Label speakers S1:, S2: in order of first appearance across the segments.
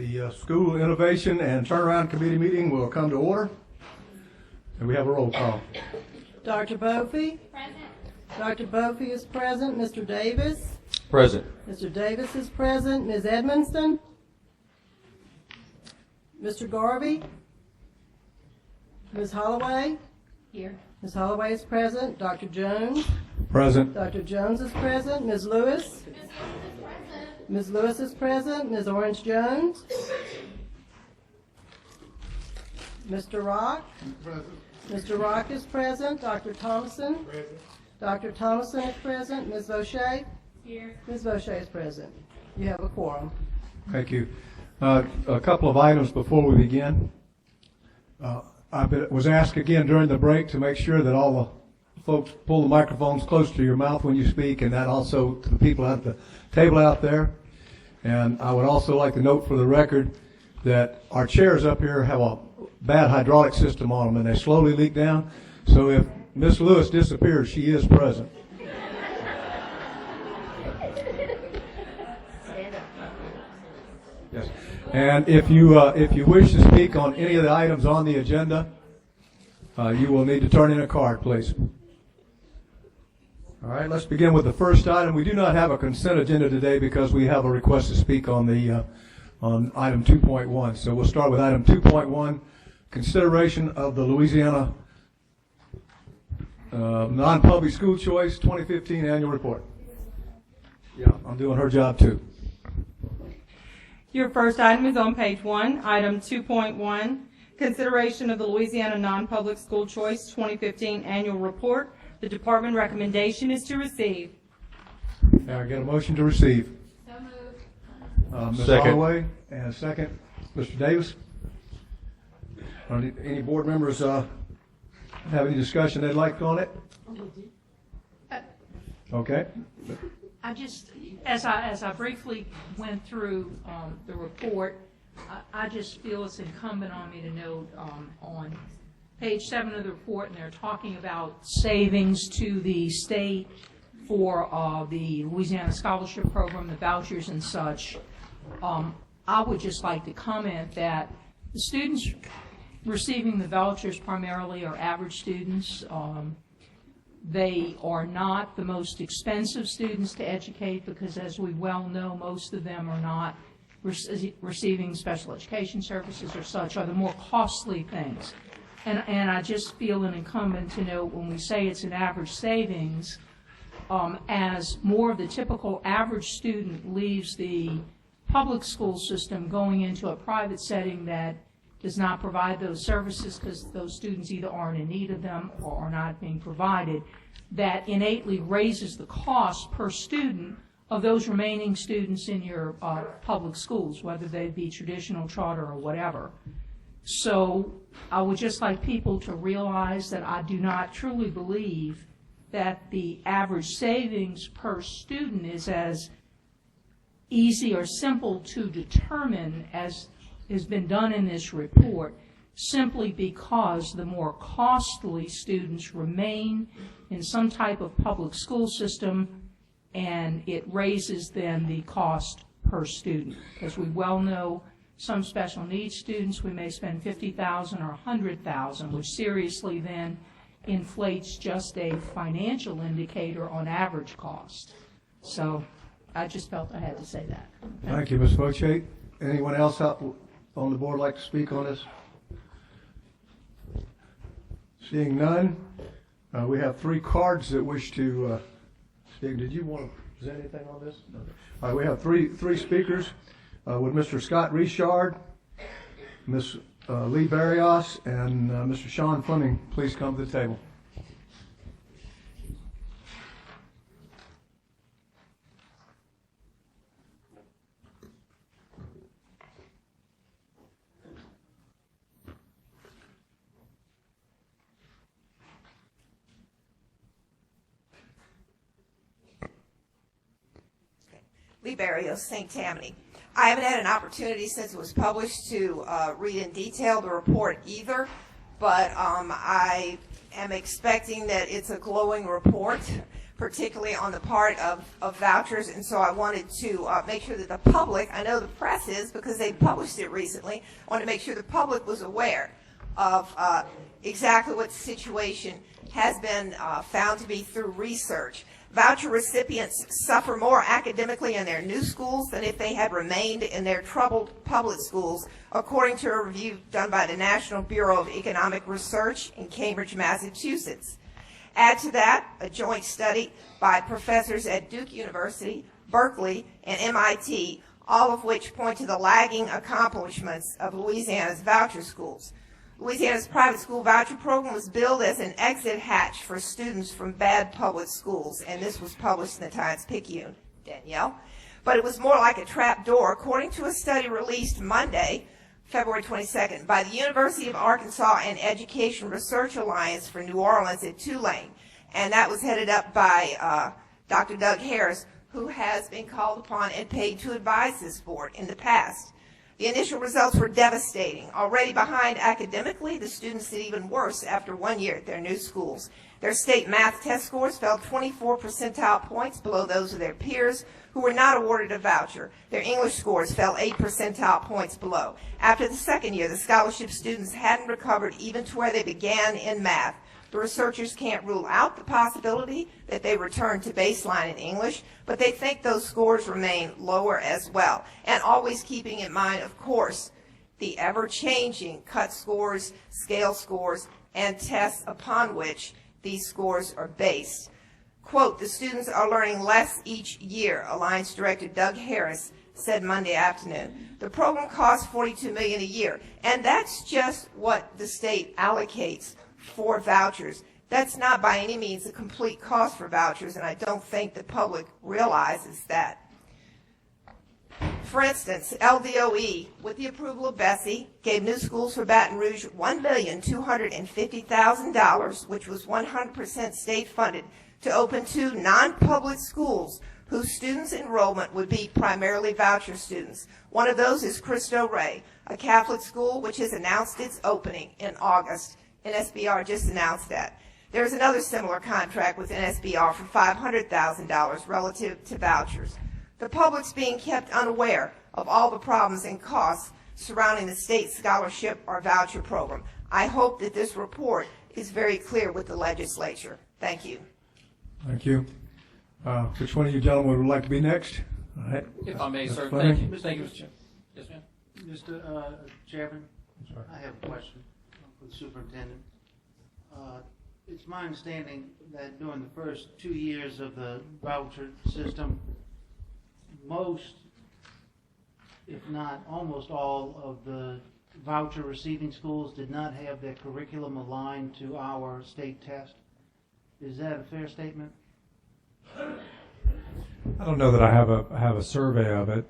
S1: The School Innovation and Turnaround Committee meeting will come to order. And we have a roll call.
S2: Dr. Bophy? Present. Dr. Bophy is present. Mr. Davis?
S3: Present.
S2: Mr. Davis is present. Ms. Edmonston? Mr. Garvey? Ms. Holloway?
S4: Here.
S2: Ms. Holloway is present. Dr. Jones?
S1: Present.
S2: Dr. Jones is present. Ms. Lewis? Ms. Lewis is present. Ms. Orange Jones? Mr. Rock?
S1: Present.
S2: Mr. Rock is present. Dr. Thompson?
S1: Present.
S2: Dr. Thompson is present. Ms. Vaucher?
S4: Here.
S2: Ms. Vaucher is present. You have a quorum.
S1: Thank you. A couple of items before we begin. I was asked again during the break to make sure that all the folks pull the microphones close to your mouth when you speak, and that also to the people at the table out there. And I would also like to note for the record that our chairs up here have a bad hydraulic system on them, and they slowly leak down. So if Miss Lewis disappears, she is present. Yes. And if you wish to speak on any of the items on the agenda, you will need to turn in a card, please. All right, let's begin with the first item. We do not have a consent agenda today because we have a request to speak on the on item 2.1. So we'll start with item 2.1, consideration of the Louisiana non-public school choice 2015 annual report. Yeah, I'm doing her job too.
S4: Your first item is on page 1, item 2.1, consideration of the Louisiana Non-Public School Choice 2015 Annual Report. The department recommendation is to receive.
S1: Now I get a motion to receive.
S4: So moved.
S1: Ms.
S3: Second.
S1: Holloway, and a second. Mr. Davis. Any board members have any discussion they'd like on it? Okay.
S5: I just, as I briefly went through the report, I just feel it's incumbent on me to note on page 7 of the report, and they're talking about savings to the state for the Louisiana Scholarship Program, the vouchers and such. I would just like to comment that the students receiving the vouchers primarily are average students. They are not the most expensive students to educate because, as we well know, most of them are not receiving special education services or such, are the more costly things. And I just feel an incumbent to note when we say it's an average savings, as more of the typical average student leaves the public school system going into a private setting that does not provide those services because those students either aren't in need of them or are not being provided, that innately raises the cost per student of those remaining students in your public schools, whether they be traditional, charter, or whatever. So I would just like people to realize that I do not truly believe that the average savings per student is as easy or simple to determine as has been done in this report, simply because the more costly students remain in some type of public school system, and it raises then the cost per student. As we well know, some special needs students, we may spend $50,000 or $100,000, which seriously then inflates just a financial indicator on average cost. So I just felt I had to say that.
S1: Thank you, Ms. Fauché. Anyone else out on the board like to speak on this? Seeing none, we have 3 cards that wish to speak. Did you want to present anything on this? No. All right, we have three speakers. Would Mr. Scott Richard, Ms. Lee Barrios, and Mr. Sean Fleming please come to the table?
S6: Lee Barrios, St. Tammany. I haven't had an opportunity since it was published to read in detail the report either, but I am expecting that it's a glowing report, particularly on the part of vouchers, and so I wanted to make sure that the public, I know the press is because they published it recently, I wanted to make sure the public was aware of exactly what the situation has been found to be through research. Voucher recipients suffer more academically in their new schools than if they had remained in their troubled public schools, according to a review done by the National Bureau of Economic Research in Cambridge, Massachusetts. Add to that a joint study by professors at Duke University, Berkeley, and MIT, all of which point to the lagging accomplishments of Louisiana's voucher schools. Louisiana's private school voucher program was billed as an exit hatch for students from bad public schools, and this was published in the Times-Picayune, Danielle. But it was more like a trap door, according to a study released Monday, February 22nd, by the University of Arkansas and Education Research Alliance for New Orleans at Tulane, and that was headed up by Dr. Doug Harris, who has been called upon and paid to advise this board in the past. The initial results were devastating. Already behind academically, the students did even worse after 1 year at their new schools. Their state math test scores fell 24 percentile points below those of their peers who were not awarded a voucher. Their English scores fell 8 percentile points below. After the second year, the scholarship students hadn't recovered even to where they began in math. The researchers can't rule out the possibility that they return to baseline in English, but they think those scores remain lower as well. And always keeping in mind, of course, the ever-changing cut scores, scale scores, and tests upon which these scores are based. Quote, the students are learning less each year, Alliance Director Doug Harris said Monday afternoon. The program costs $42 million a year, and that's just what the state allocates for vouchers. That's not by any means a complete cost for vouchers, and I don't think the public realizes that. For instance, LDOE, with the approval of BESE, gave New Schools for Baton Rouge $1,250,000, which was 100% state funded, to open 2 non-public schools whose students' enrollment would be primarily voucher students. One of those is Cristo Rey, a Catholic school which has announced its opening in August. NSBR just announced that. There's another similar contract with NSBR for $500,000 relative to vouchers. The public's being kept unaware of all the problems and costs surrounding the state scholarship or voucher program. I hope that this report is very clear with the legislature. Thank you.
S1: Thank you. Which one of you gentlemen would like to be next? All right.
S3: If I may,
S1: Mr.
S3: sir.
S1: Fleming.
S3: Thank you. Thank you, Mr. Chairman. Yes, ma'am.
S7: Mr. Chairman, I have a question for the superintendent. It's my understanding that during the first 2 years of the voucher system, most, if not almost all, of the voucher receiving schools did not have their curriculum aligned to our state test. Is that a fair statement?
S1: I don't know that I have a survey of it.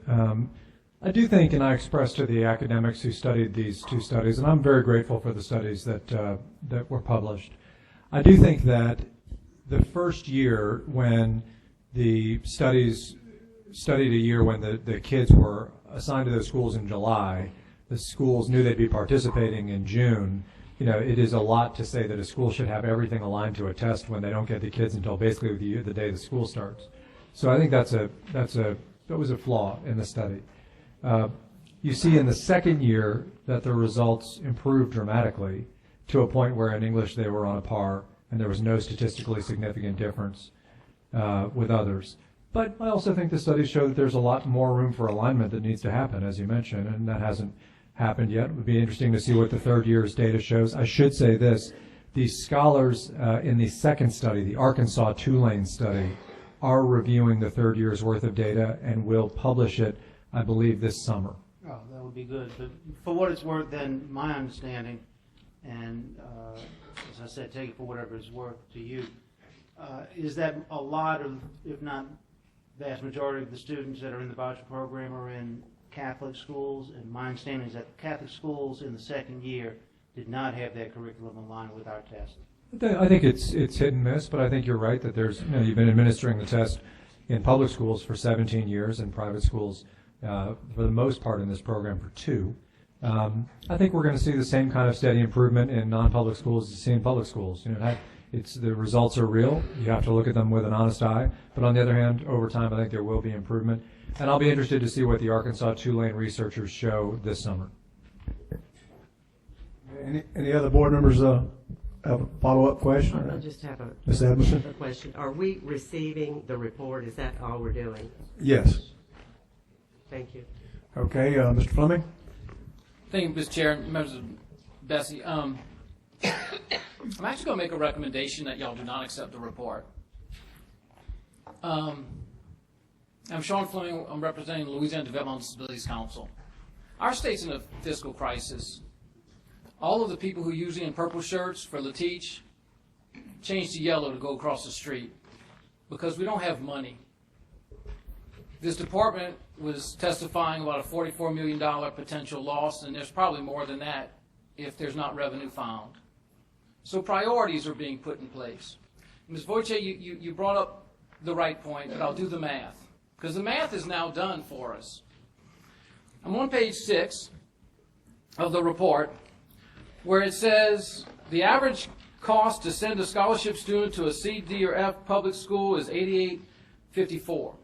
S1: I do think, and I expressed to the academics who studied these 2 studies, and I'm very grateful for the studies that were published. I do think that the first year when the studies studied a year when the kids were assigned to those schools in July, the schools knew they'd be participating in June. You know, it is a lot to say that a school should have everything aligned to a test when they don't get the kids until basically the day the school starts. So I think that was a flaw in the study. You see in the second year that the results improved dramatically to a point where in English they were on a par and there was no statistically significant difference with others. But I also think the studies show that there's a lot more room for alignment that needs to happen, as you mentioned, and that hasn't happened yet. It would be interesting to see what the third year's data shows. I should say this, the scholars in the second study, the Arkansas Tulane study, are reviewing the third year's worth of data and will publish it, I believe, this summer.
S7: Oh, that would be good. But for what it's worth, then, my understanding, and as I said, take it for whatever it's worth to you, is that a lot of, if not vast majority of the students that are in the voucher program are in Catholic schools, and my understanding is that the Catholic schools in the second year did not have their curriculum aligned with our test.
S1: I think it's hit and miss, but I think you're right that there's, you've been administering the test in public schools for 17 years and private schools for the most part in this program for 2. I think we're going to see the same kind of steady improvement in non-public schools as you see in public schools.
S8: the results are real. You have to look at them with an honest eye. But on the other hand, over time, I think there will be improvement. And I'll be interested to see what the Arkansas Tulane researchers show this summer.
S1: Any other board members have a follow-up question?
S9: I just have a
S1: Ms. Edmondson?
S9: question. Are we receiving the report? Is that all we're doing?
S1: Yes.
S9: Thank you.
S1: Okay, Mr. Fleming?
S3: Thank you, Mr. Chair, members of BESE. I'm actually going to make a recommendation that y'all do not accept the report. I'm Sean Fleming. I'm representing the Louisiana Developmental Disabilities Council. Our state's in a fiscal crisis. All of the people who usually in purple shirts for Lateach changed to yellow to go across the street because we don't have money. This department was testifying about a $44 million potential loss, and there's probably more than that if there's not revenue found. So priorities are being put in place. Ms. Wojcik, you brought up the right point, but I'll do the math, because the math is now done for us. I'm on page 6 of the report, where it says the average cost to send a scholarship student to a C, D, or F public school is $88.54.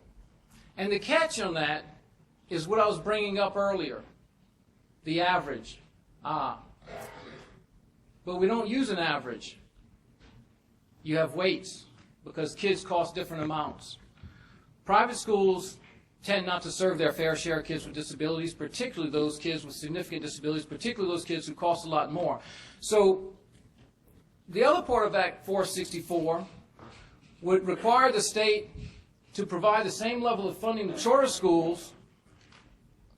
S3: And the catch on that is what I was bringing up earlier, the average. But we don't use an average. You have weights because kids cost different amounts. Private schools tend not to serve their fair share of kids with disabilities, particularly those kids with significant disabilities, particularly those kids who cost a lot more. So the other part of Act 464 would require the state to provide the same level of funding to charter schools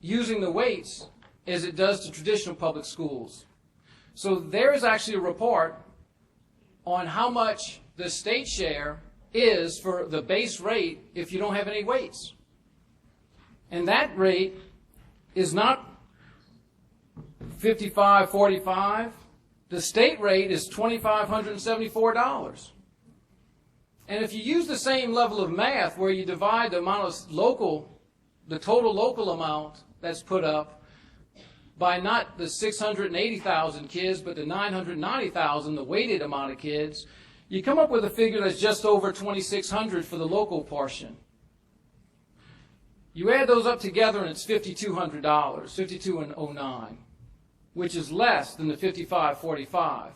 S3: using the weights as it does to traditional public schools. So there is actually a report on how much the state share is for the base rate if you don't have any weights. And that rate is not $55.45. The state rate is $2,574. And if you use the same level of math where you divide the amount of the total local amount that's put up by not the 680,000 kids, but the 990,000, the weighted amount of kids, you come up with a figure that's just over 2,600 for the local portion. You add those up together and it's $5,200, $52,009, which is less than the $55.45.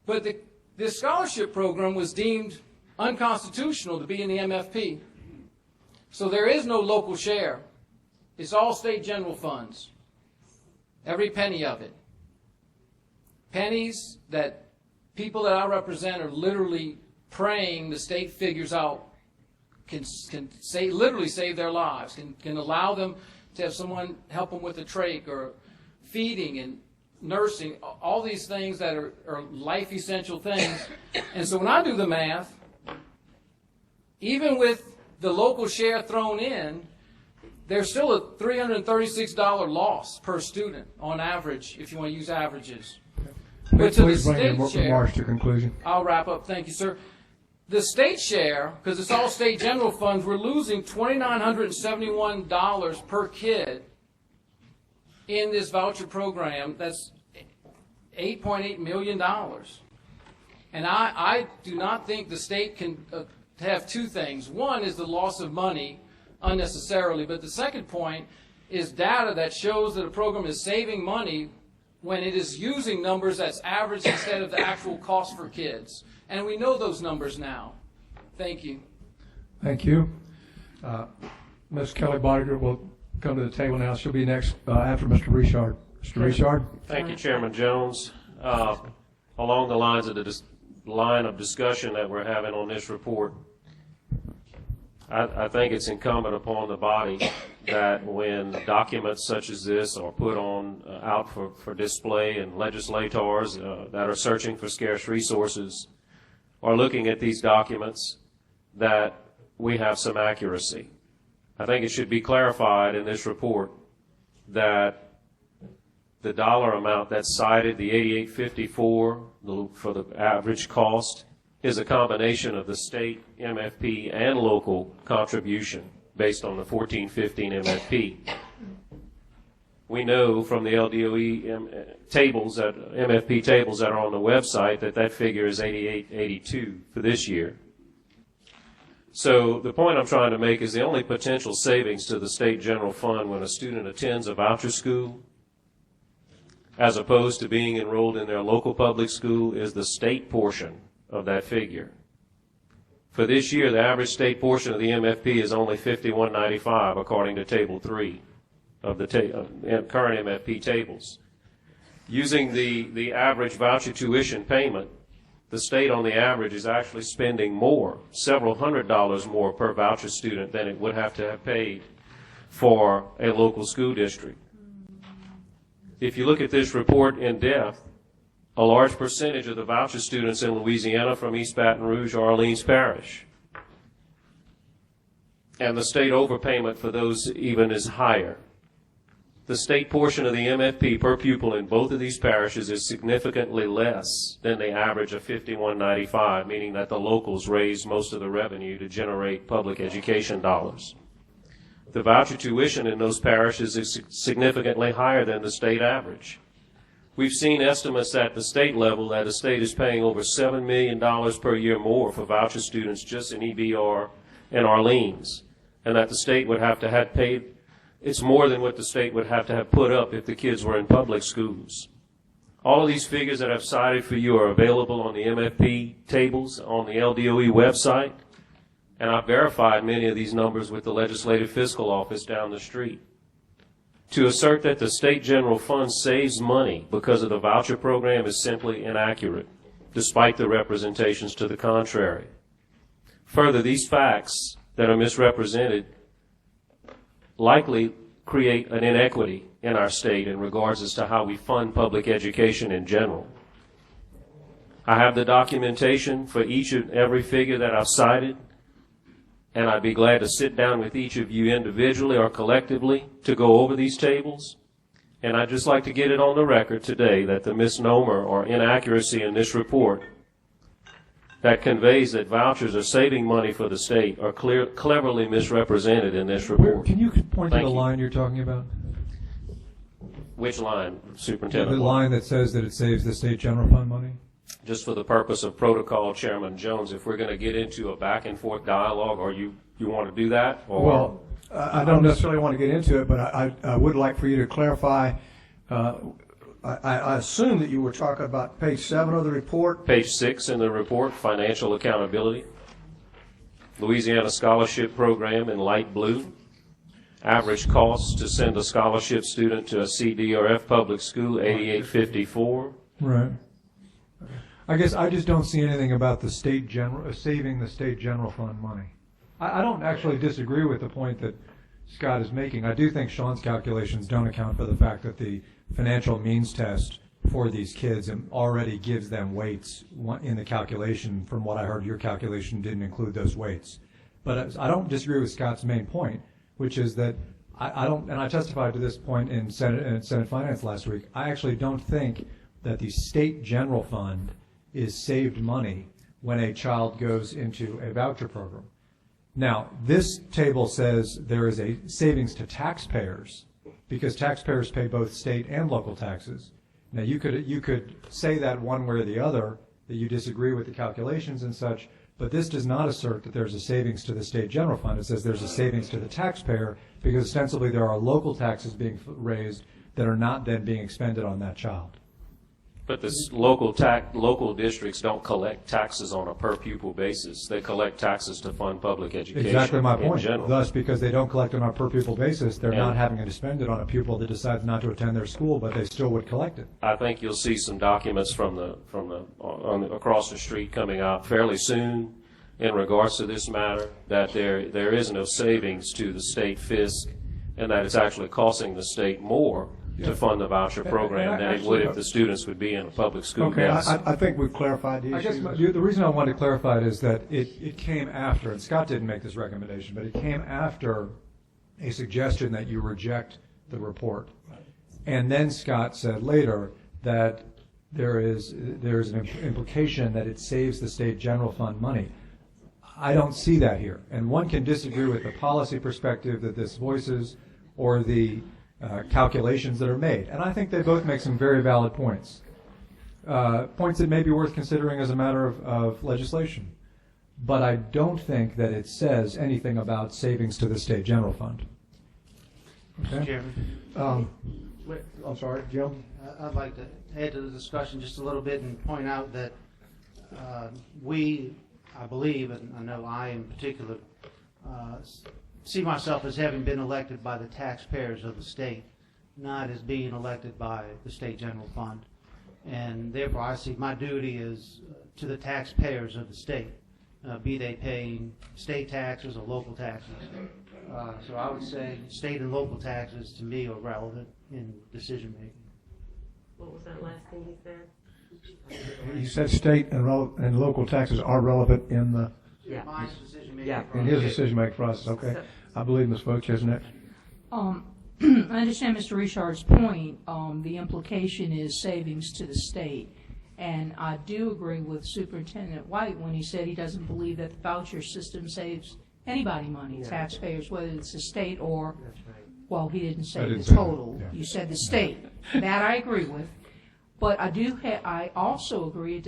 S3: But this scholarship program was deemed unconstitutional to be in the MFP. So there is no local share. It's all state general funds, every penny of it. Pennies that people that I represent are literally praying the state figures out can literally save their lives, can allow them to have someone help them with a trach or feeding and nursing, all these things that are life essential things. And so when I do the math, even with the local share thrown in, there's still a $336 loss per student on average, if you want to use averages. But to the
S1: Please bring
S3: state
S1: your
S3: share,
S1: remarks to conclusion.
S3: I'll wrap up. Thank you, sir. The state share, because it's all state general funds, we're losing $2,971 per kid in this voucher program. That's $8.8 million. And I do not think the state can have two things. One is the loss of money unnecessarily, but the second point is data that shows that a program is saving money when it is using numbers that's average instead of the actual cost for kids. And we know those numbers now. Thank you.
S1: Thank you. Ms. Kelly Bodiger will come to the table now. She'll be next after Mr. Richard. Mr. Richard?
S10: Thank you, Chairman Jones. Along the lines of the line of discussion that we're having on this report, I think it's incumbent upon the body that when documents such as this are put on out for display and legislators that are searching for scarce resources are looking at these documents, that we have some accuracy. I think it should be clarified in this report that the dollar amount that's cited, the $88.54 for the average cost, is a combination of the state MFP and local contribution based on the 14-15 MFP. We know from the LDOE tables, MFP tables that are on the website, that figure is 88, 82 for this year. So the point I'm trying to make is the only potential savings to the state general fund when a student attends a voucher school, as opposed to being enrolled in their local public school, is the state portion of that figure. For this year, the average state portion of the MFP is only $51.95, according to Table 3 of the current MFP tables. Using the average voucher tuition payment, the state on the average is actually spending more, several $100s more per voucher student than it would have to have paid for a local school district. If you look at this report in depth, a large percentage of the voucher students in Louisiana from East Baton Rouge or Orleans Parish. And the state overpayment for those even is higher. The state portion of the MFP per pupil in both of these parishes is significantly less than the average of $51.95, meaning that the locals raise most of the revenue to generate public education dollars. The voucher tuition in those parishes is significantly higher than the state average. We've seen estimates at the state level that the state is paying over $7 million per year more for voucher students just in EBR and Orleans, and that the state would have to have paid. It's more than what the state would have to have put up if the kids were in public schools. All of these figures that I've cited for you are available on the MFP tables on the LDOE website, and I've verified many of these numbers with the Legislative Fiscal Office down the street. To assert that the state general fund saves money because of the voucher program is simply inaccurate, despite the representations to the contrary. Further, these facts that are misrepresented likely create an inequity in our state in regards as to how we fund public education in general. I have the documentation for each and every figure that I've cited, and I'd be glad to sit down with each of you individually or collectively to go over these tables. And I'd just like to get it on the record today that the misnomer or inaccuracy in this report that conveys that vouchers are saving money for the state are cleverly misrepresented in this report.
S8: Can you point to
S10: Thank
S8: the
S10: you.
S8: line you're talking about?
S10: Which line, Superintendent?
S8: The line that says that it saves the state general fund money?
S10: Just for the purpose of protocol, Chairman Jones, if we're going to get into a back and forth dialogue, or you want to do that? Or
S1: Well, I don't necessarily want to get into it, but I would like for you to clarify. I assume that you were talking about page 7 of the report.
S10: Page 6 in the report, financial accountability. Louisiana Scholarship Program in light blue. Average cost to send a scholarship student to a CD or F public school, $88.54.
S8: Right. I guess I just don't see anything about the state general saving the state general fund money. I don't actually disagree with the point that Scott is making. I do think Sean's calculations don't account for the fact that the financial means test for these kids already gives them weights in the calculation. From what I heard, your calculation didn't include those weights. But I don't disagree with Scott's main point, which is that I don't, and I testified to this point in Senate Finance last week, I actually don't think that the state general fund is saved money when a child goes into a voucher program. Now, this table says there is a savings to taxpayers because taxpayers pay both state and local taxes. Now, you could say that one way or the other, that you disagree with the calculations and such, but this does not assert that there's a savings to the state general fund. It says there's a savings to the taxpayer because ostensibly there are local taxes being raised that are not then being expended on that child.
S10: But the local districts don't collect taxes on a per pupil basis. They collect taxes to fund public education.
S8: Exactly my
S10: in
S8: point.
S10: general.
S8: Thus, because they don't collect on a per pupil basis, they're not having to spend it on a pupil that decides not to attend their school, but they still would collect it.
S10: I think you'll see some documents across the street coming out fairly soon in regards to this matter, that there is no savings to the state fisc, and that it's actually costing the state more to fund the voucher program than it would if the students would be in a public school.
S1: Okay,
S10: Yes.
S1: I think we've clarified the
S8: I guess
S1: issue.
S8: the reason I wanted to clarify it is that it came after, and Scott didn't make this recommendation, but it came after a suggestion that you reject the report. And then Scott said later that there is an implication that it saves the state general fund money. I don't see that here. And one can disagree with the policy perspective that this voices or the calculations that are made. And I think they both make some very valid points. Points that may be worth considering as a matter of legislation. But I don't think that it says anything about savings to the state general fund.
S7: Mr.
S8: Okay?
S7: Chairman,
S1: I'm sorry, Jim?
S7: I'd like to add to the discussion just a little bit and point out that I believe, and I know I in particular, see myself as having been elected by the taxpayers of the state, not as being elected by the state general fund. And therefore I see my duty is to the taxpayers of the state, be they paying state taxes or local taxes. So I would say state and local taxes to me are relevant in decision making.
S9: What was that last thing you said?
S1: You said state and local taxes are relevant in the
S7: My decision making.
S9: Yeah.
S1: in his decision-making process. Okay. I believe Ms. Foch has next.
S5: I understand Mr. Richard's point. The implication is savings to the state. And I do agree with Superintendent White when he said he doesn't believe that the voucher system saves anybody money, taxpayers, whether it's the state or,
S9: That's right.
S5: well, he didn't say
S1: I
S5: the
S1: didn't say that,
S5: total.
S1: yeah.
S5: You said the state. That I agree with. But I also agree it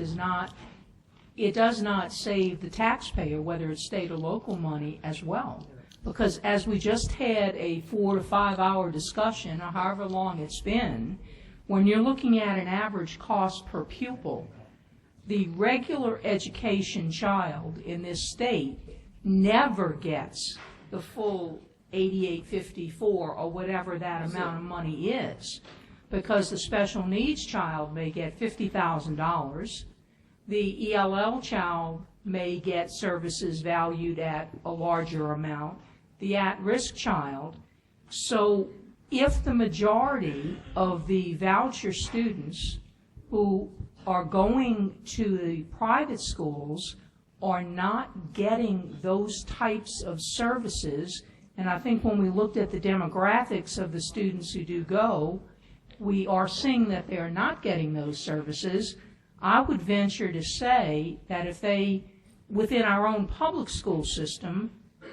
S5: does not save the taxpayer, whether it's state or local money, as well. Because as we just had a 4 to 5 hour discussion, or however long it's been, when you're looking at an average cost per pupil, the regular education child in this state never gets the full $88.54 or whatever that amount of money is. Because the special needs child may get $50,000. The ELL child may get services valued at a larger amount. The at-risk child. So if the majority of the voucher students who are going to the private schools are not getting those types of services, and I think when we looked at the demographics of the students who do go, we are seeing that they are not getting those services. I would venture to say that if they, within our own public school system,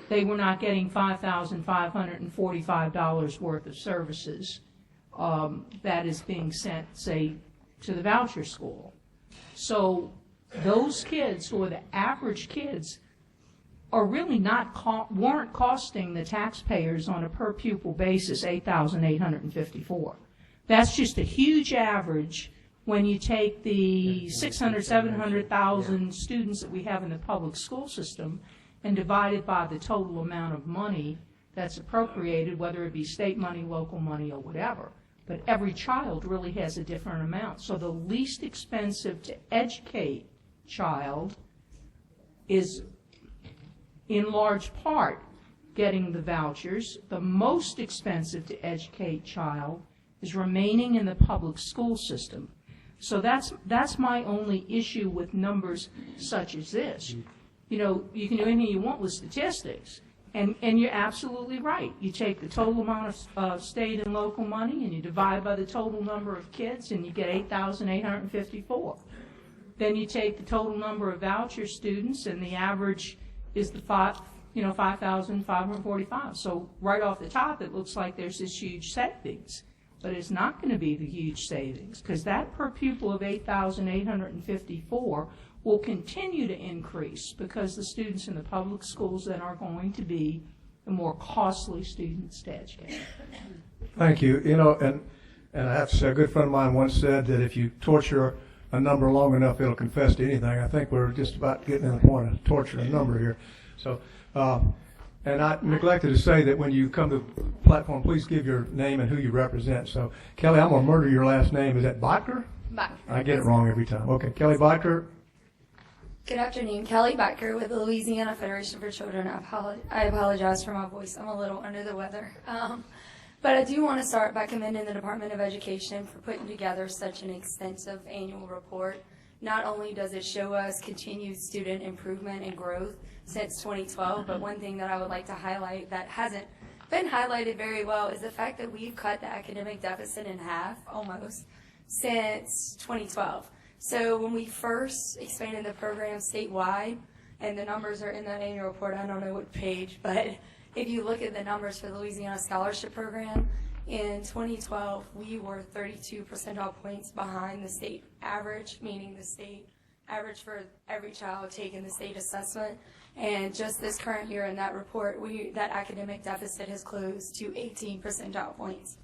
S5: they were not getting $5,545 worth of services that is being sent, say, to the voucher school. So those kids, who are the average kids, are really weren't costing the taxpayers on a per pupil basis $8,854. That's just a huge average when you take the 600, 700,000 students that we have in the public school system and divide it by the total amount of money that's appropriated, whether it be state money, local money, or whatever. But every child really has a different amount. So the least expensive to educate child is, in large part, getting the vouchers. The most expensive to educate child is remaining in the public school system. So that's my only issue with numbers such as this. You know, you can do anything you want with statistics, and you're absolutely right. You take the total amount of state and local money and you divide by the total number of kids and you get 8,854. Then you take the total number of voucher students and the average is the 5,545. So right off the top, it looks like there's this huge savings. But it's not going to be the huge savings, because that per pupil of 8,854 will continue to increase because the students in the public schools then are going to be the more costly students to educate.
S1: Thank you. You know, and I have to say, a good friend of mine once said that if you torture a number long enough, it'll confess to anything. I think we're just about getting to the point of torturing a number here. So, and I neglected to say that when you come to the platform, please give your name and who you represent. So, Kelly, I'm going to murder your last name. Is that Bacher?
S11: Bacher.
S1: I get it wrong every time. Okay, Kelly Bacher.
S11: Good afternoon. Kelly Bacher with the Louisiana Federation for Children. I apologize for my voice. I'm a little under the weather. But I do want to start by commending the Department of Education for putting together such an extensive annual report. Not only does it show us continued student improvement and growth since 2012, but one thing that I would like to highlight that hasn't been highlighted very well is the fact that we've cut the academic deficit in half, almost, since 2012. So when we first expanded the program statewide, and the numbers are in that annual report, I don't know what page, but if you look at the numbers for the Louisiana Scholarship Program, In 2012, we were 32 percentile points behind the state average, meaning the state average for every child taking the state assessment. And just this current year in that report, that academic deficit has closed to 18 percentile points.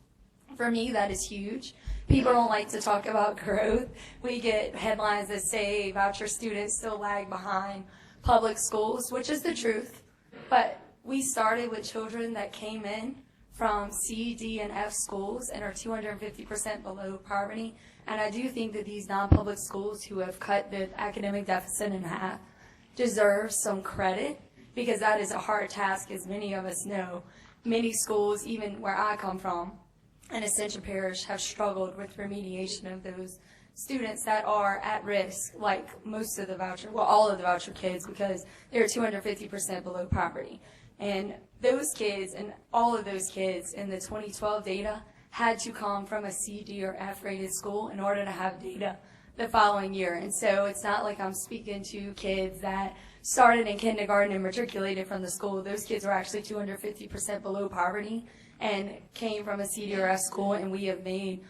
S11: For me, that is huge. People don't like to talk about growth. We get headlines that say voucher students still lag behind public schools, which is the truth. But we started with children that came in from C, D, and F schools and are 250% below poverty. And I do think that these non-public schools who have cut the academic deficit in half deserve some credit, because that is a hard task, as many of us know. Many schools, even where I come from, in Ascension Parish, have struggled with remediation of those students that are at risk, like most of the voucher, well, all of the voucher kids, because they're 250% below poverty. And those kids, and all of those kids in the 2012 data, had to come from a C, D, or F rated school in order to have data the following year. And so it's not like I'm speaking to kids that started in kindergarten and matriculated from the school. Those kids were actually 250% below poverty and came from a C, D, or F school, and we have made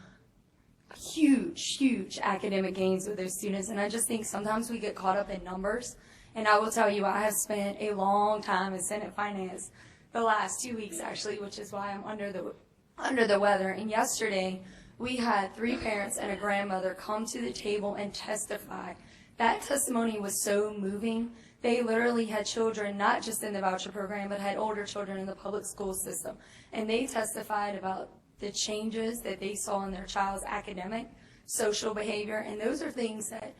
S11: huge academic gains with those students. And I just think sometimes we get caught up in numbers. And I will tell you, I have spent a long time in Senate Finance, the last 2 weeks actually, which is why I'm under the weather. And yesterday, we had 3 parents and a grandmother come to the table and testify. That testimony was so moving. They literally had children, not just in the voucher program, but had older children in the public school system. And they testified about the changes that they saw in their child's academic, social behavior, and those are things that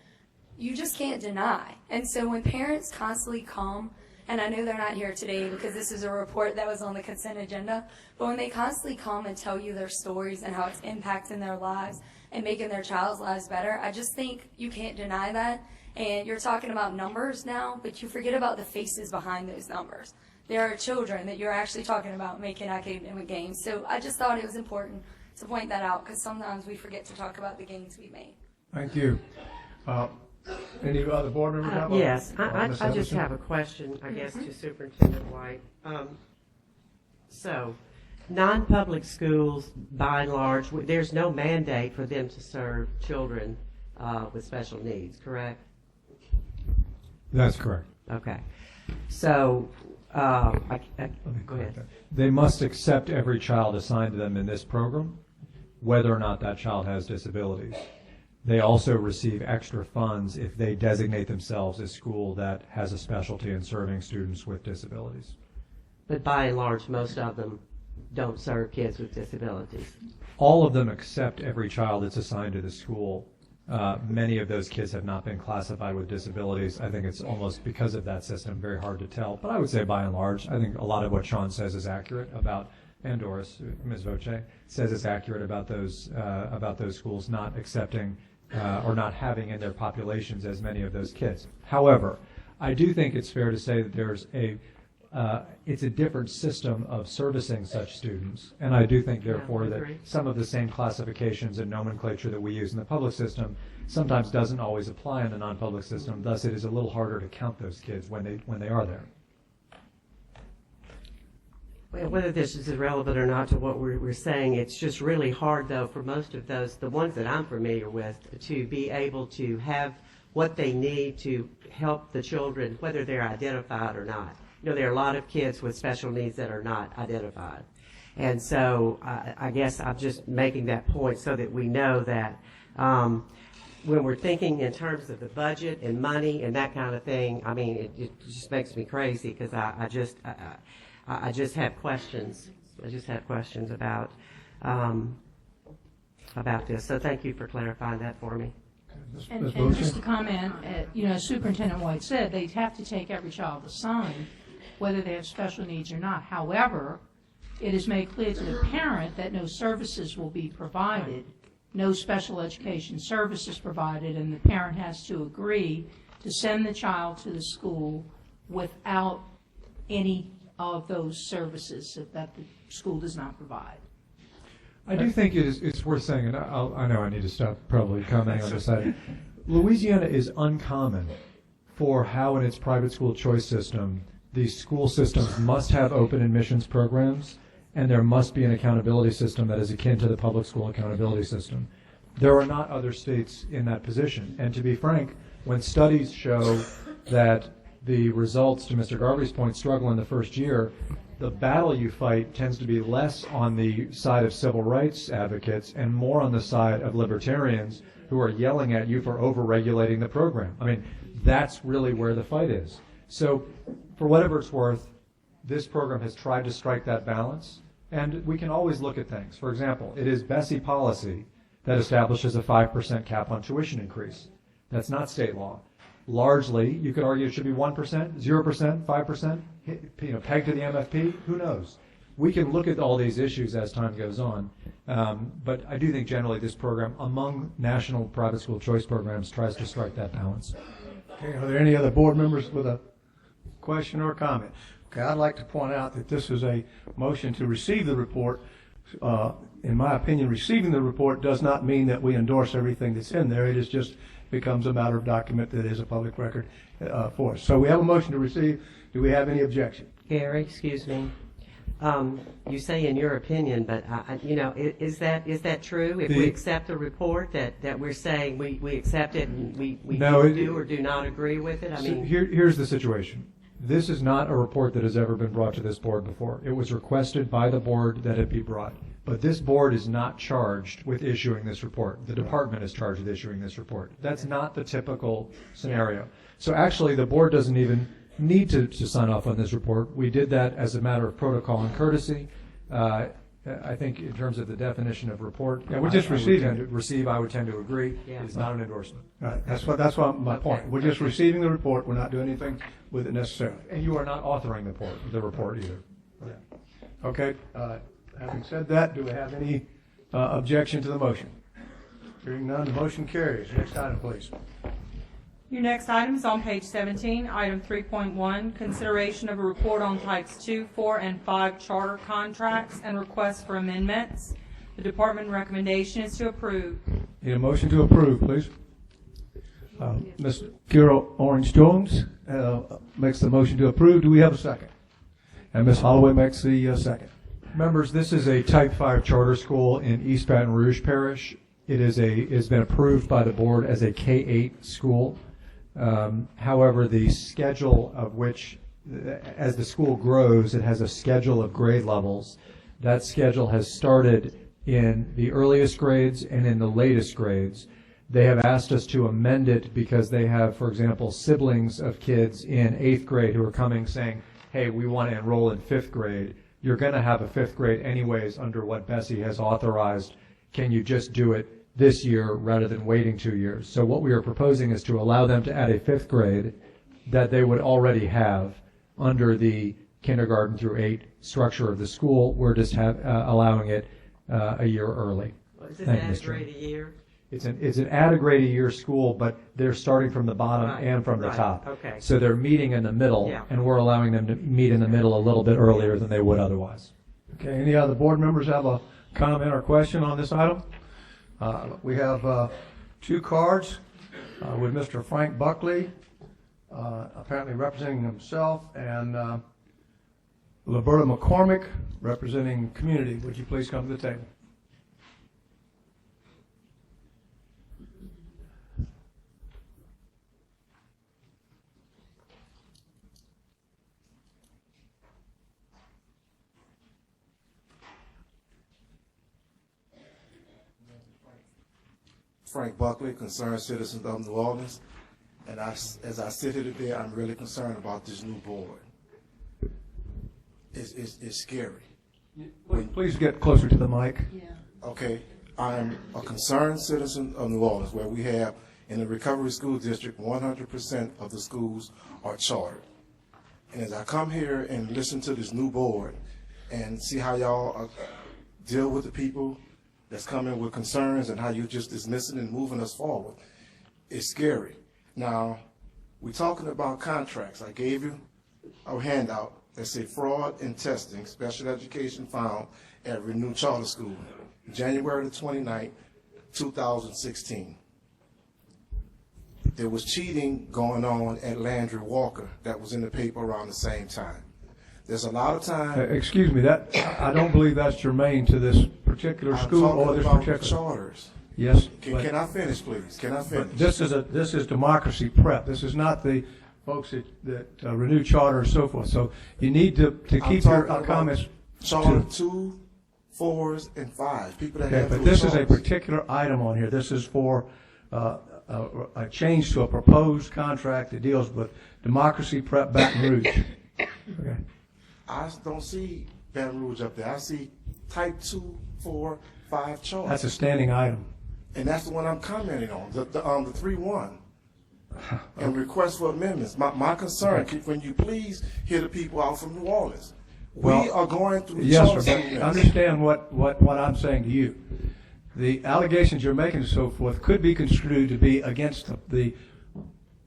S11: you just can't deny. And so when parents constantly come, and I know they're not here today because this is a report that was on the consent agenda, but when they constantly come and tell you their stories and how it's impacting their lives and making their child's lives better, I just think you can't deny that. And you're talking about numbers now, but you forget about the faces behind those numbers. There are children that you're actually talking about making academic gains. So I just thought it was important to point that out, because sometimes we forget to talk about the gains we made.
S1: Thank you. Any other board members have
S9: Yes, I
S1: Ms.
S9: just
S1: Anderson?
S9: have a question, I guess, to Superintendent White. So, non-public schools, by and large, there's no mandate for them to serve children with special needs, correct?
S8: That's correct.
S9: Okay. So, go
S8: Let me correct
S9: ahead.
S8: that. They must accept every child assigned to them in this program, whether or not that child has disabilities. They also receive extra funds if they designate themselves as a school that has a specialty in serving students with disabilities.
S9: But by and large, most of them don't serve kids with disabilities.
S8: All of them accept every child that's assigned to the school. Many of those kids have not been classified with disabilities. I think it's almost, because of that system, very hard to tell. But I would say by and large, I think a lot of what Sean says is accurate about, and Doris, Ms. Voce, says is accurate about those schools not accepting or not having in their populations as many of those kids. However, I do think it's fair to say that there's it's a different system of servicing such students, and I do think, therefore, that some of the same classifications and nomenclature that we use in the public system sometimes doesn't always apply in the non-public system. Thus, it is a little harder to count those kids when they are there.
S9: Well, whether this is relevant or not to what we're saying, it's just really hard, though, for most of those, the ones that I'm familiar with, to be able to have what they need to help the children, whether they're identified or not. You know, there are a lot of kids with special needs that are not identified. And so I guess I'm just making that point so that we know that when we're thinking in terms of the budget and money and that kind of thing, I mean, it just makes me crazy, because I just have questions. I just have questions about this. So thank you for clarifying that for me.
S5: And just to comment, as Superintendent White said, they have to take every child assigned, whether they have special needs or not. However, it is made clear to the parent that no services will be provided, no special education services provided, and the parent has to agree to send the child to the school without any of those services that the school does not provide.
S8: I do think it's worth saying, and I know I need to stop probably commenting on this side. Louisiana is uncommon for how in its private school choice system these school systems must have open admissions programs, and there must be an accountability system that is akin to the public school accountability system. There are not other states in that position. And to be frank, when studies show that the results, to Mr. Garvey's point, struggle in the first year, the battle you fight tends to be less on the side of civil rights advocates and more on the side of libertarians who are yelling at you for over-regulating the program. I mean, that's really where the fight is. So for whatever it's worth, this program has tried to strike that balance, and we can always look at things. For example, it is BESE policy that establishes a 5% cap on tuition increase. That's not state law. Largely, you could argue it should be 1%, 0%, 5%, pegged to the MFP. Who knows? We can look at all these issues as time goes on, but I do think generally this program, among national private school choice programs, tries to strike that balance.
S1: Okay, are there any other board members with a question or comment? Okay, I'd like to point out that this is a motion to receive the report. In my opinion, receiving the report does not mean that we endorse everything that's in there. It is just becomes a matter of document that is a public record for us. So we have a motion to receive. Do we have any objection?
S9: Gary, excuse me. You say in your opinion, but is that true? If we accept the report, that we're saying we accept it and we do or do not agree with it? I mean,
S8: here's the situation. This is not a report that has ever been brought to this board before. It was requested by the board that it be brought. But this board is not charged with issuing this report. The department is charged with issuing this report. That's not the typical scenario. So actually, the board doesn't even need to sign off on this report. We did that as a matter of protocol and courtesy. I think in terms of the definition of report,
S1: yeah, we're just receiving.
S8: I would tend to agree. Yeah. It's not an endorsement.
S1: Right. That's what my point. We're just receiving the report. We're not doing anything with it necessarily.
S8: And you are not authoring the report either.
S1: Yeah. Okay. Having said that, do we have any objection to the motion? Hearing none, the motion carries. Next item, please.
S4: Your next item is on page 17, item 3.1, consideration of a report on types 2, 4, and 5 charter contracts and requests for amendments. The department recommendation is to approve.
S1: Need a motion to approve, please. Ms. Kira Orange-Jones makes the motion to approve. Do we have a second? And Ms. Holloway makes the second.
S8: Members, this is a Type 5 charter school in East Baton Rouge Parish. It has been approved by the board as a K-8 school. However, the schedule of which, as the school grows, it has a schedule of grade levels. That schedule has started in the earliest grades and in the latest grades. They have asked us to amend it because they have, for example, siblings of kids in 8th grade who are coming saying, hey, we want to enroll in 5th grade. You're going to have a 5th grade anyways under what BESE has authorized. Can you just do it this year rather than waiting 2 years? So what we are proposing is to allow them to add a 5th grade that they would already have under the kindergarten through 8 structure of the school. We're just allowing it a year early.
S9: Well, is it add a grade a year?
S8: It's an add a grade a year school, but they're starting from the bottom and from the top.
S9: Okay.
S8: So they're meeting in the middle, and we're allowing them to meet in the middle a little bit earlier than they would otherwise.
S1: Okay. Any other board members have a comment or question on this item? We have 2 cards with Mr. Frank Buckley, apparently representing himself, and Roberta McCormick, representing community. Would you please come to the table?
S12: Frank Buckley, concerned citizen of New Orleans, and as I sit here today, I'm really concerned about this new board. It's scary.
S1: Please get closer to the mic.
S12: Yeah. Okay, I'm a concerned citizen of New Orleans, where we have in the Recovery School District 100% of the schools are chartered. And as I come here and listen to this new board and see how y'all deal with the people that's coming with concerns and how you're just dismissing and moving us forward, it's scary. Now, we're talking about contracts. I gave you a handout that said fraud in testing, special education found at Renew Charter School, January the 29th, 2016. There was cheating going on at Landry Walker that was in the paper around the same time. There's a lot of time.
S1: Excuse me, that, I don't believe that's germane to this particular
S12: I'm
S1: school or
S12: talking
S1: this
S12: about
S1: particular.
S12: charters.
S1: Yes.
S12: Can I finish, please? Can I finish?
S1: But this is democracy prep. This is not the folks that renew charter and so forth. So you need to keep your
S12: talking
S1: comments.
S12: Charter
S1: to-
S12: 2, 4s, and 5. People that
S1: Okay,
S12: have
S1: but
S12: those
S1: this is a
S12: charters.
S1: particular item on here. This is for a change to a proposed contract that deals with democracy prep Baton Rouge. Okay.
S12: I don't see Baton Rouge up there. I see type 2, 4, 5 charter.
S1: That's a standing item.
S12: And that's the one I'm commenting on, the 3-1. And request for amendments. My concern, when you please hear the people out from New Orleans.
S1: Well,
S12: we are going through
S1: Yes,
S12: charter
S1: sir, but
S12: amendments.
S1: understand what I'm saying to you. The allegations you're making and so forth could be construed to be against the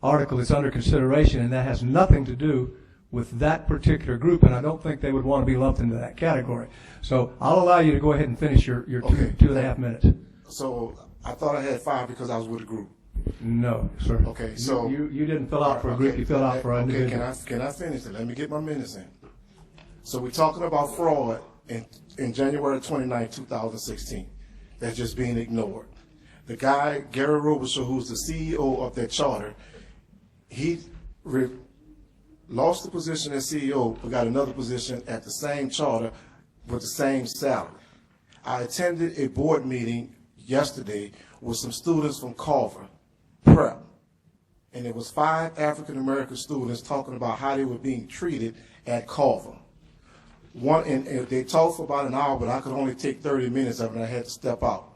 S1: article that's under consideration, and that has nothing to do with that particular group, and I don't think they would want to be lumped into that category. So I'll allow you to go ahead and finish your
S12: Okay.
S1: 2.5 minutes.
S12: So I thought I had 5 because I was with a group.
S1: No, sir.
S12: Okay, so
S1: You didn't fill out for a group, you filled out for an
S12: Okay,
S1: individual.
S12: can I finish it? Let me get my minutes in. So we're talking about fraud in January 29, 2016. That's just being ignored. The guy, Gary Robichaud, who's the CEO of that charter, he lost the position as CEO, but got another position at the same charter with the same salary. I attended a board meeting yesterday with some students from Culver Prep, and it was 5 African-American students talking about how they were being treated at Culver. And they talked for about an hour, but I could only take 30 minutes of it, and I had to step out.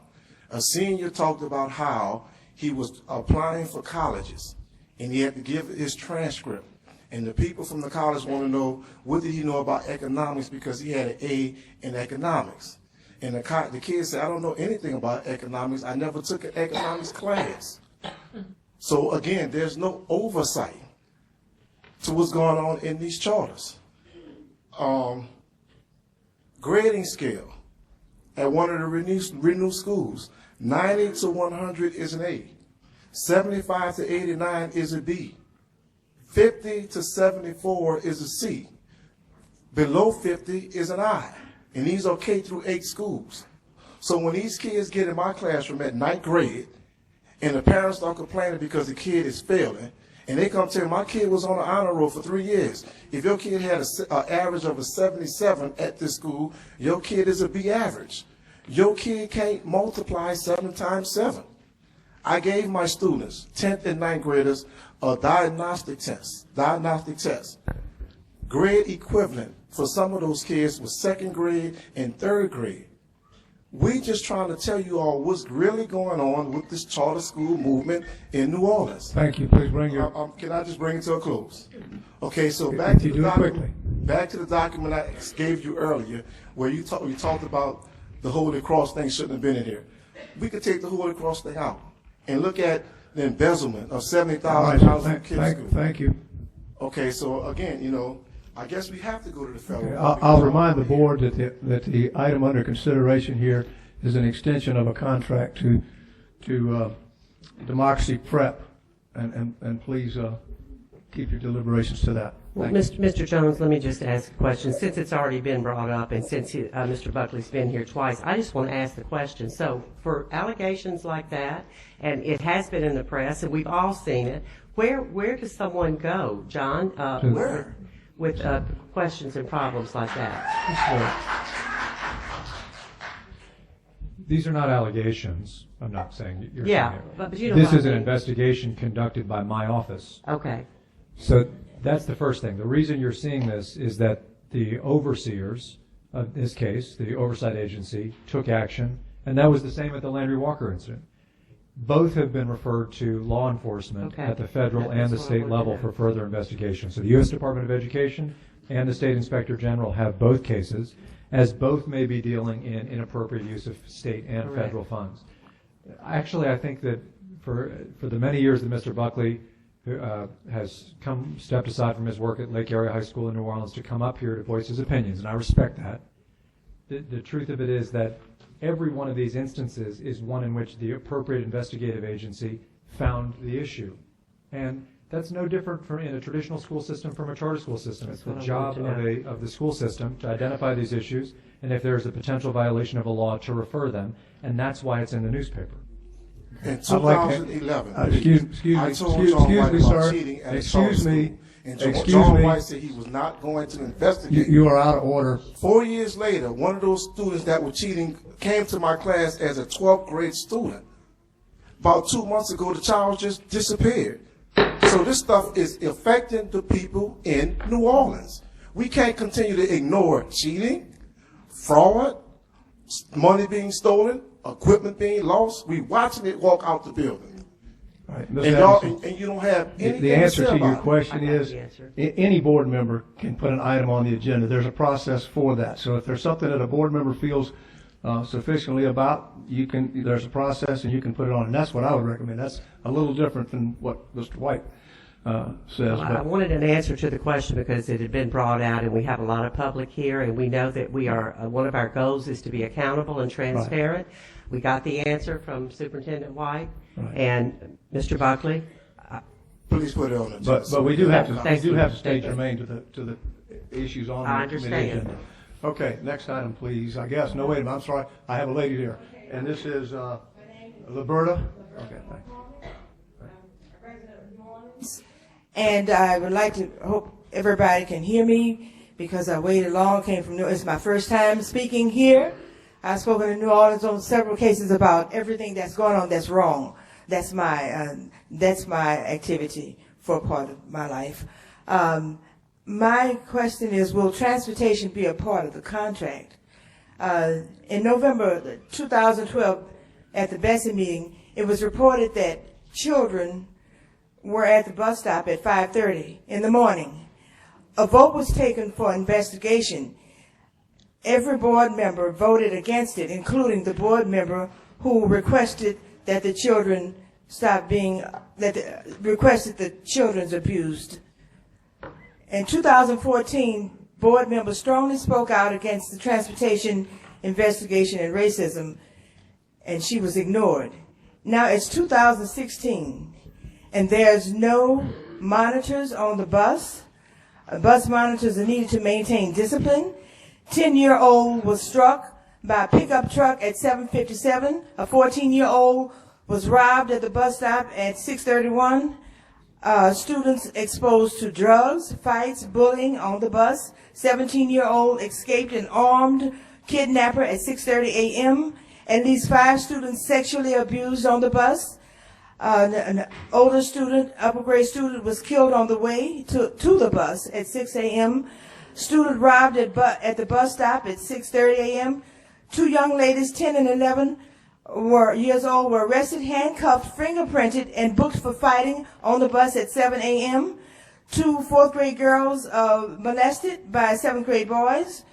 S12: A senior talked about how he was applying for colleges, and he had to give his transcript. And the people from the college want to know, what did he know about economics, because he had an A in economics. And the kid said, I don't know anything about economics. I never took an economics class. So again, there's no oversight to what's going on in these charters. Grading scale at one of the renew schools, 90 to 100 is an A, 75 to 89 is a B, 50 to 74 is a C, below 50 is an I, and these are K through 8 schools. So when these kids get in my classroom at 9th grade, and the parents start complaining because the kid is failing, and they come tell me, my kid was on the honor roll for 3 years. If your kid had an average of a 77 at this school, your kid is a B average. Your kid can't multiply 7 times 7. I gave my students, 10th and 9th graders, a diagnostic test. Grade equivalent for some of those kids was 2nd grade and 3rd grade. We just trying to tell you all what's really going on with this charter school movement in New Orleans.
S1: Thank you. Please bring your.
S12: Can I just bring it to a close? Okay, so
S1: If
S12: back to
S1: you
S12: the
S1: do it
S12: document.
S1: quickly.
S12: Back to the document I gave you earlier, where you talked about the Holy Cross thing shouldn't have been in here. We could take the Holy Cross thing out and look at the embezzlement of $70,000 kids' school.
S1: Thank you.
S12: Okay, so again, I guess we have to go to the federal.
S1: Okay,
S12: court
S1: I'll
S12: because
S1: remind the board that the item under consideration here is an extension of a contract to Democracy Prep, and please keep your deliberations to that.
S9: Well,
S1: Thank you.
S9: Mr. Jones, let me just ask a question. Since it's already been brought up, and since Mr. Buckley's been here twice, I just want to ask the question. So, for allegations like that, and it has been in the press, and we've all seen it, where does someone go, John?
S12: Where?
S9: With questions and problems like that?
S8: These are not allegations. I'm not saying you're
S9: Yeah,
S8: saying it.
S9: but you know
S8: This
S9: what I
S8: is an
S9: mean.
S8: investigation conducted by my office.
S9: Okay.
S8: So that's the first thing. The reason you're seeing this is that the overseers of this case, the oversight agency, took action, and that was the same at the Landry Walker incident. Both have been referred to law enforcement
S9: Okay.
S8: at the federal and
S9: That's
S8: the
S9: what I
S8: state
S9: wanted to
S8: level
S9: know.
S8: for further investigation. So the U.S. Department of Education and the State Inspector General have both cases, as both may be dealing in inappropriate use of state and
S9: Correct.
S8: federal funds. Actually, I think that for the many years that Mr. Buckley has stepped aside from his work at Lake Area High School in New Orleans to come up here to voice his opinions, and I respect that. The truth of it is that every one of these instances is one in which the appropriate investigative agency found the issue. And That's no different in a traditional school system from a charter school system. It's the
S9: what I
S8: job
S9: wanted to
S8: of the school system to identify these issues, and if there's a potential violation of a law, to refer them, and that's why it's in the newspaper.
S12: In
S1: I'd like to-
S12: 2011,
S1: excuse me,
S12: I told
S1: excuse
S12: John White
S1: me,
S12: about
S1: sir.
S12: cheating at a
S1: Excuse
S12: charter
S1: me.
S12: school. And
S1: Excuse
S12: John
S1: me.
S12: White said he was not going to investigate.
S1: You are out of order.
S12: 4 years later, one of those students that were cheating came to my class as a 12th grade student. About 2 months ago, the child just disappeared. So this stuff is affecting the people in New Orleans. We can't continue to ignore cheating, fraud, money being stolen, equipment being lost. We watching it walk out the building.
S1: All right, Ms.
S12: And, y'all,
S1: Anderson.
S12: and you don't have anything
S1: The answer
S12: to say
S1: to your
S12: about it.
S1: question
S9: I got
S1: is,
S9: the answer.
S1: any board member can put an item on the agenda. There's a process for that. So if there's something that a board member feels sufficiently about, there's a process and you can put it on. And that's what I would recommend. That's a little different than what Mr. White says.
S9: Well, I
S1: But
S9: wanted an answer to the question because it had been brought out, and we have a lot of public here, and we know that we are, one of our goals is to be accountable and transparent. We got the answer from Superintendent White
S1: Right.
S9: and Mr. Buckley.
S12: Please put it on the agenda.
S1: But we do have to,
S9: Thank you.
S1: stay germane to the issues on
S9: I
S1: the committee
S9: understand.
S1: agenda. Okay, next item, please. I guess, no, wait a minute, I'm sorry. I have a lady here. And this is Liberta. Okay, thanks.
S13: And I would like to hope everybody can hear me because I waited long, came from it's my first time speaking here. I've spoken in New Orleans on several cases about everything that's going on that's wrong. That's my activity for a part of my life. My question is, will transportation be a part of the contract? In November 2012, at the BESE meeting, it was reported that children were at the bus stop at 5:30 in the morning. A vote was taken for investigation. Every board member voted against it, including the board member who requested that the children requested the children's abused. In 2014, board members strongly spoke out against the transportation investigation and racism, and she was ignored. Now it's 2016, and there's no monitors on the bus. Bus monitors are needed to maintain discipline. 10-year-old was struck by a pickup truck at 7:57. A 14-year-old was robbed at the bus stop at 6:31. Students exposed to drugs, fights, bullying on the bus. 17-year-old escaped an armed kidnapper at 6:30 a.m. At least 5 students sexually abused on the bus. An older student, upper grade student, was killed on the way to the bus at 6 a.m. Student robbed at the bus stop at 6:30 a.m. 2 young ladies, 10 and 11 years old, were arrested, handcuffed, fingerprinted, and booked for fighting on the bus at 7 a.m. 2 fourth grade girls molested by 7th grade boys.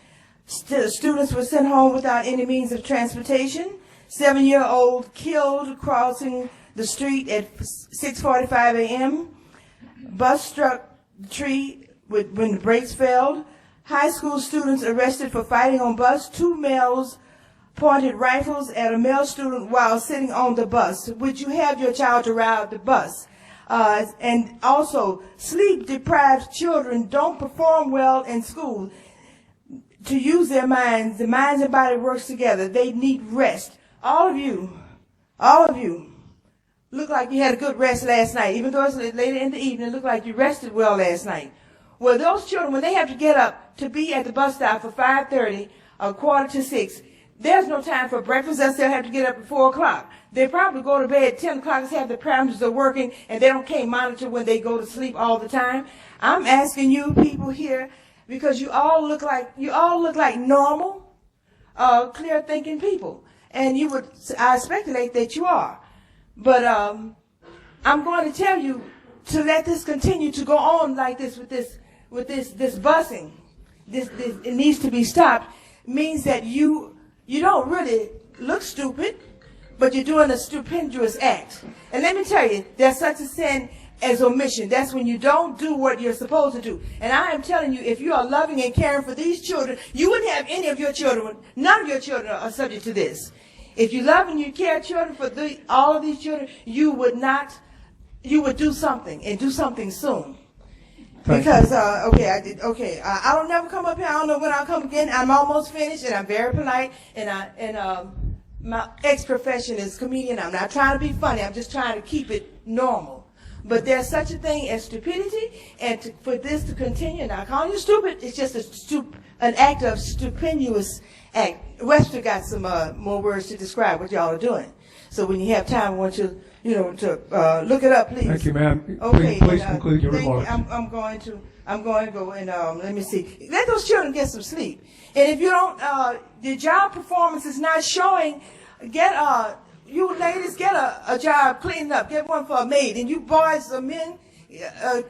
S13: Students were sent home without any means of transportation. 7-year-old killed crossing the street at 6:45 a.m. Bus struck the tree when the brakes failed. High school students arrested for fighting on bus. 2 males pointed rifles at a male student while sitting on the bus. Would you have your child to ride the bus? And also, sleep-deprived children don't perform well in school. To use their minds, the minds and body works together. They need rest. All of you look like you had a good rest last night. Even though it's later in the evening, it looked like you rested well last night. Well, those children, when they have to get up to be at the bus stop for 5:30 or 5:45, there's no time for breakfast. They'll still have to get up at 4 o'clock. They probably go to bed at 10 o'clock, have the parents are working, and they can't monitor when they go to sleep all the time. I'm asking you people here, because you all look like normal, clear-thinking people, and I speculate that you are. But I'm going to tell you to let this continue to go on like this with this busing. This it needs to be stopped. Means that you don't really look stupid, but you're doing a stupendous act. And let me tell you, there's such a sin as omission. That's when you don't do what you're supposed to do. And I am telling you, if you are loving and caring for these children, you wouldn't have any of your children. None of your children are subject to this. If you love and you care children for all of these children, you would not you would do something and do something soon.
S1: Thank
S13: Because, I don't never come up here. I don't know when I'll come again. I'm almost finished, and I'm very polite, and my ex-profession is comedian. I'm not trying to be funny. I'm just trying to keep it normal. But there's such a thing as stupidity, and for this to continue, now calling you stupid, it's just an act of stupendous act. Webster got some more words to describe what y'all are doing. So when you have time, I want you, to look it up, please.
S1: Thank you, ma'am.
S13: Okay.
S1: Please conclude your remarks.
S13: I'm going to go and let me see. Let those children get some sleep. And if you don't, the job performance is not showing. You ladies get a job cleaning up. Get one for a maid. And you boys or men,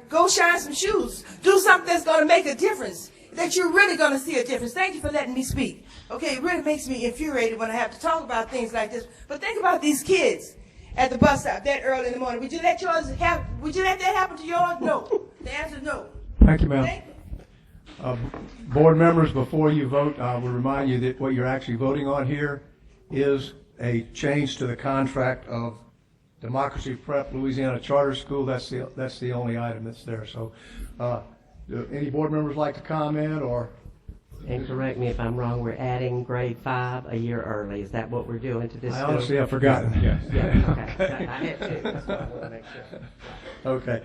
S13: go shine some shoes. Do something that's going to make a difference. That you're really going to see a difference. Thank you for letting me speak. Okay, it really makes me infuriated when I have to talk about things like this. But think about these kids at the bus stop that early in the morning. Would you let that happen to yours? No. The answer is no.
S1: Thank you, ma'am. Board members, before you vote, I will remind you that what you're actually voting on here is a change to the contract of Democracy Prep Louisiana Charter School. That's the only item that's there. So, do any board members like to comment or?
S9: And correct me if I'm wrong, we're adding grade 5 a year early. Is that what we're doing to this
S1: I
S9: school?
S1: honestly have forgotten.
S9: Yes. Yeah, okay. I had to. That's why I want to make sure.
S1: Okay.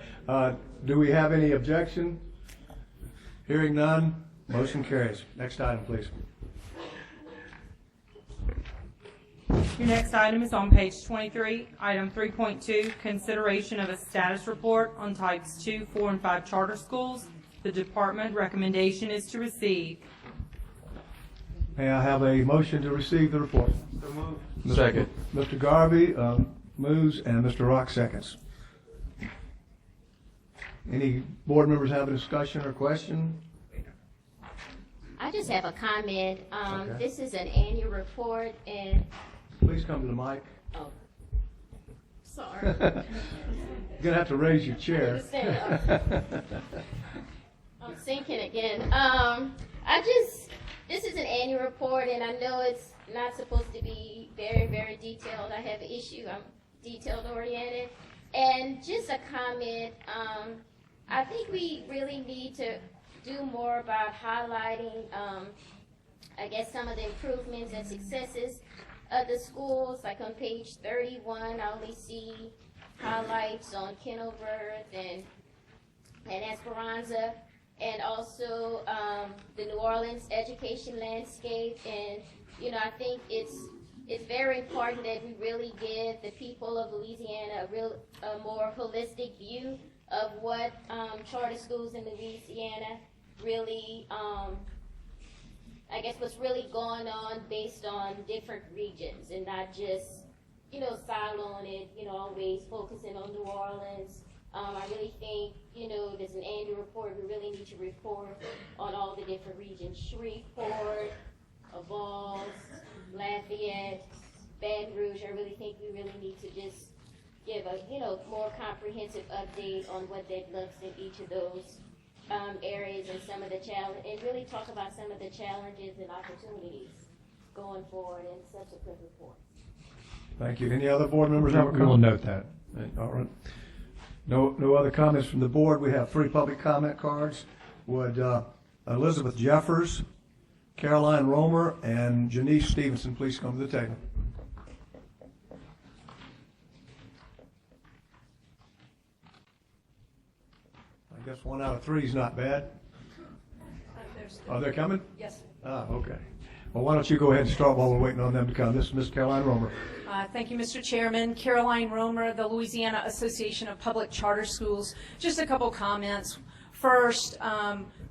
S1: Do we have any objection? Hearing none, motion carries. Next item, please.
S4: Your next item is on page 23, item 3.2, consideration of a status report on types 2, 4, and 5 charter schools. The department recommendation is to receive.
S1: May I have a motion to receive the report?
S10: Second.
S1: Mr. Garvey moves and Mr. Rock seconds. Any board members have a discussion or question?
S14: I just have a comment.
S1: Okay.
S14: This is an annual report, and
S1: Please come to the mic.
S14: oh, sorry.
S1: You're going to have to raise your chair.
S14: I'm sinking again. This is an annual report, and I know it's not supposed to be very, very detailed. I have an issue. I'm detailed oriented. And just a comment, I think we really need to do more about highlighting, I guess, some of the improvements and successes of the schools. Like on page 31, I only see highlights on Kenilworth and Esperanza, and also the New Orleans education landscape. And I think it's very important that we really give the people of Louisiana a more holistic view of what charter schools in Louisiana really, I guess, what's really going on based on different regions, and not just siloing it, always focusing on New Orleans. I really think, there's an annual report. We really need to report on all the different regions: Shreveport, Avals, Lafayette, Baton Rouge. I really think we really need to just give a, more comprehensive update on what that looks in each of those areas and some of the challenge, and really talk about some of the challenges and opportunities going forward in subsequent reports.
S1: Thank you. Any other board members have a comment?
S8: We'll note that.
S1: All right. No other comments from the board. We have 3 public comment cards. Would Elizabeth Jeffers, Caroline Romer, and Janice Stevenson please come to the table? I guess 1 out of 3 is not bad. Are they coming?
S15: Yes.
S1: Okay. Well, why don't you go ahead and start while we're waiting on them to come. This is Ms. Caroline Romer.
S15: Thank you, Mr. Chairman. Caroline Romer, the Louisiana Association of Public Charter Schools. Just a couple comments. First,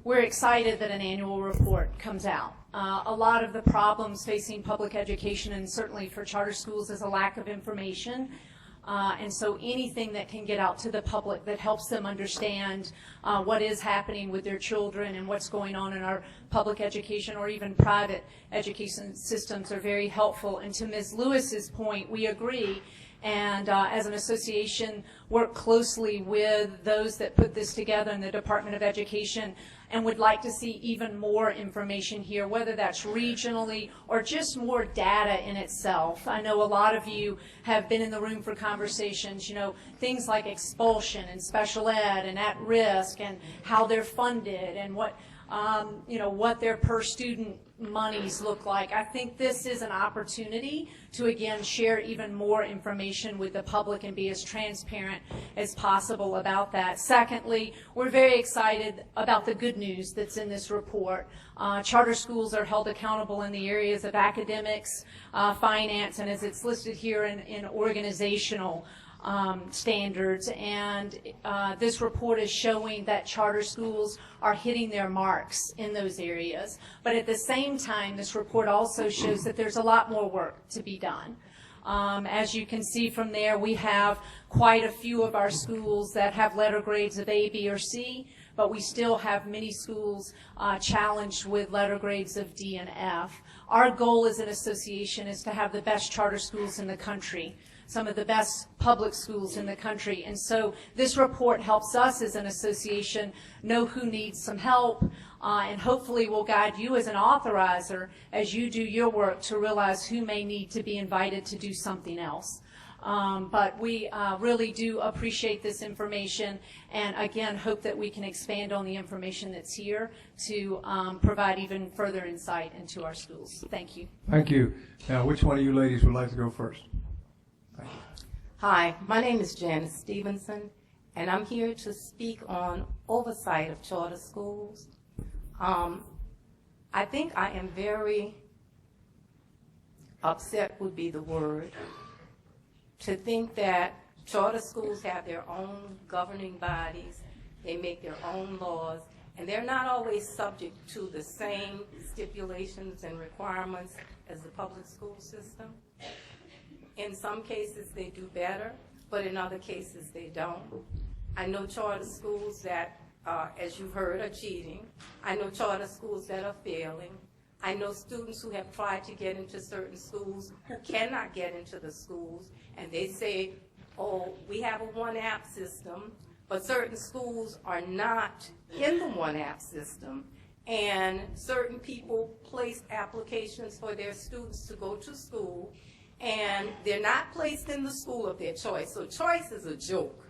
S15: we're excited that an annual report comes out. A lot of the problems facing public education, and certainly for charter schools, is a lack of information. And so anything that can get out to the public that helps them understand what is happening with their children and what's going on in our public education or even private education systems are very helpful. And to Ms. Lewis's point, we agree. And as an association, work closely with those that put this together in the Department of Education, and would like to see even more information here, whether that's regionally or just more data in itself. I know a lot of you have been in the room for conversations, things like expulsion and special ed and at risk and how they're funded and what their per student monies look like. I think this is an opportunity to, again, share even more information with the public and be as transparent as possible about that. Secondly, we're very excited about the good news that's in this report. Charter schools are held accountable in the areas of academics, finance, and as it's listed here in organizational standards, and this report is showing that charter schools are hitting their marks in those areas. But at the same time, this report also shows that there's a lot more work to be done. As you can see from there, we have quite a few of our schools that have letter grades of A, B, or C, but we still have many schools challenged with letter grades of D and F. Our goal as an association is to have the best charter schools in the country, some of the best public schools in the country. And so this report helps us as an association know who needs some help, and hopefully will guide you as an authorizer as you do your work to realize who may need to be invited to do something else. But we really do appreciate this information, and again hope that we can expand on the information that's here to provide even further insight into our schools. Thank you.
S1: Thank you. Now, which one of you ladies would like to go first?
S16: Hi, my name is Janice Stevenson, and I'm here to speak on oversight of charter schools. I think I am very upset would be the word, to think that charter schools have their own governing bodies, they make their own laws, and they're not always subject to the same stipulations and requirements as the public school system. In some cases, they do better, but in other cases, they don't. I know charter schools that, as you've heard, are cheating. I know charter schools that are failing. I know students who have tried to get into certain schools who cannot get into the schools, and they say, oh, we have a one-app system, but certain schools are not in the one-app system, and certain people place applications for their students to go to school, and they're not placed in the school of their choice. So choice is a joke.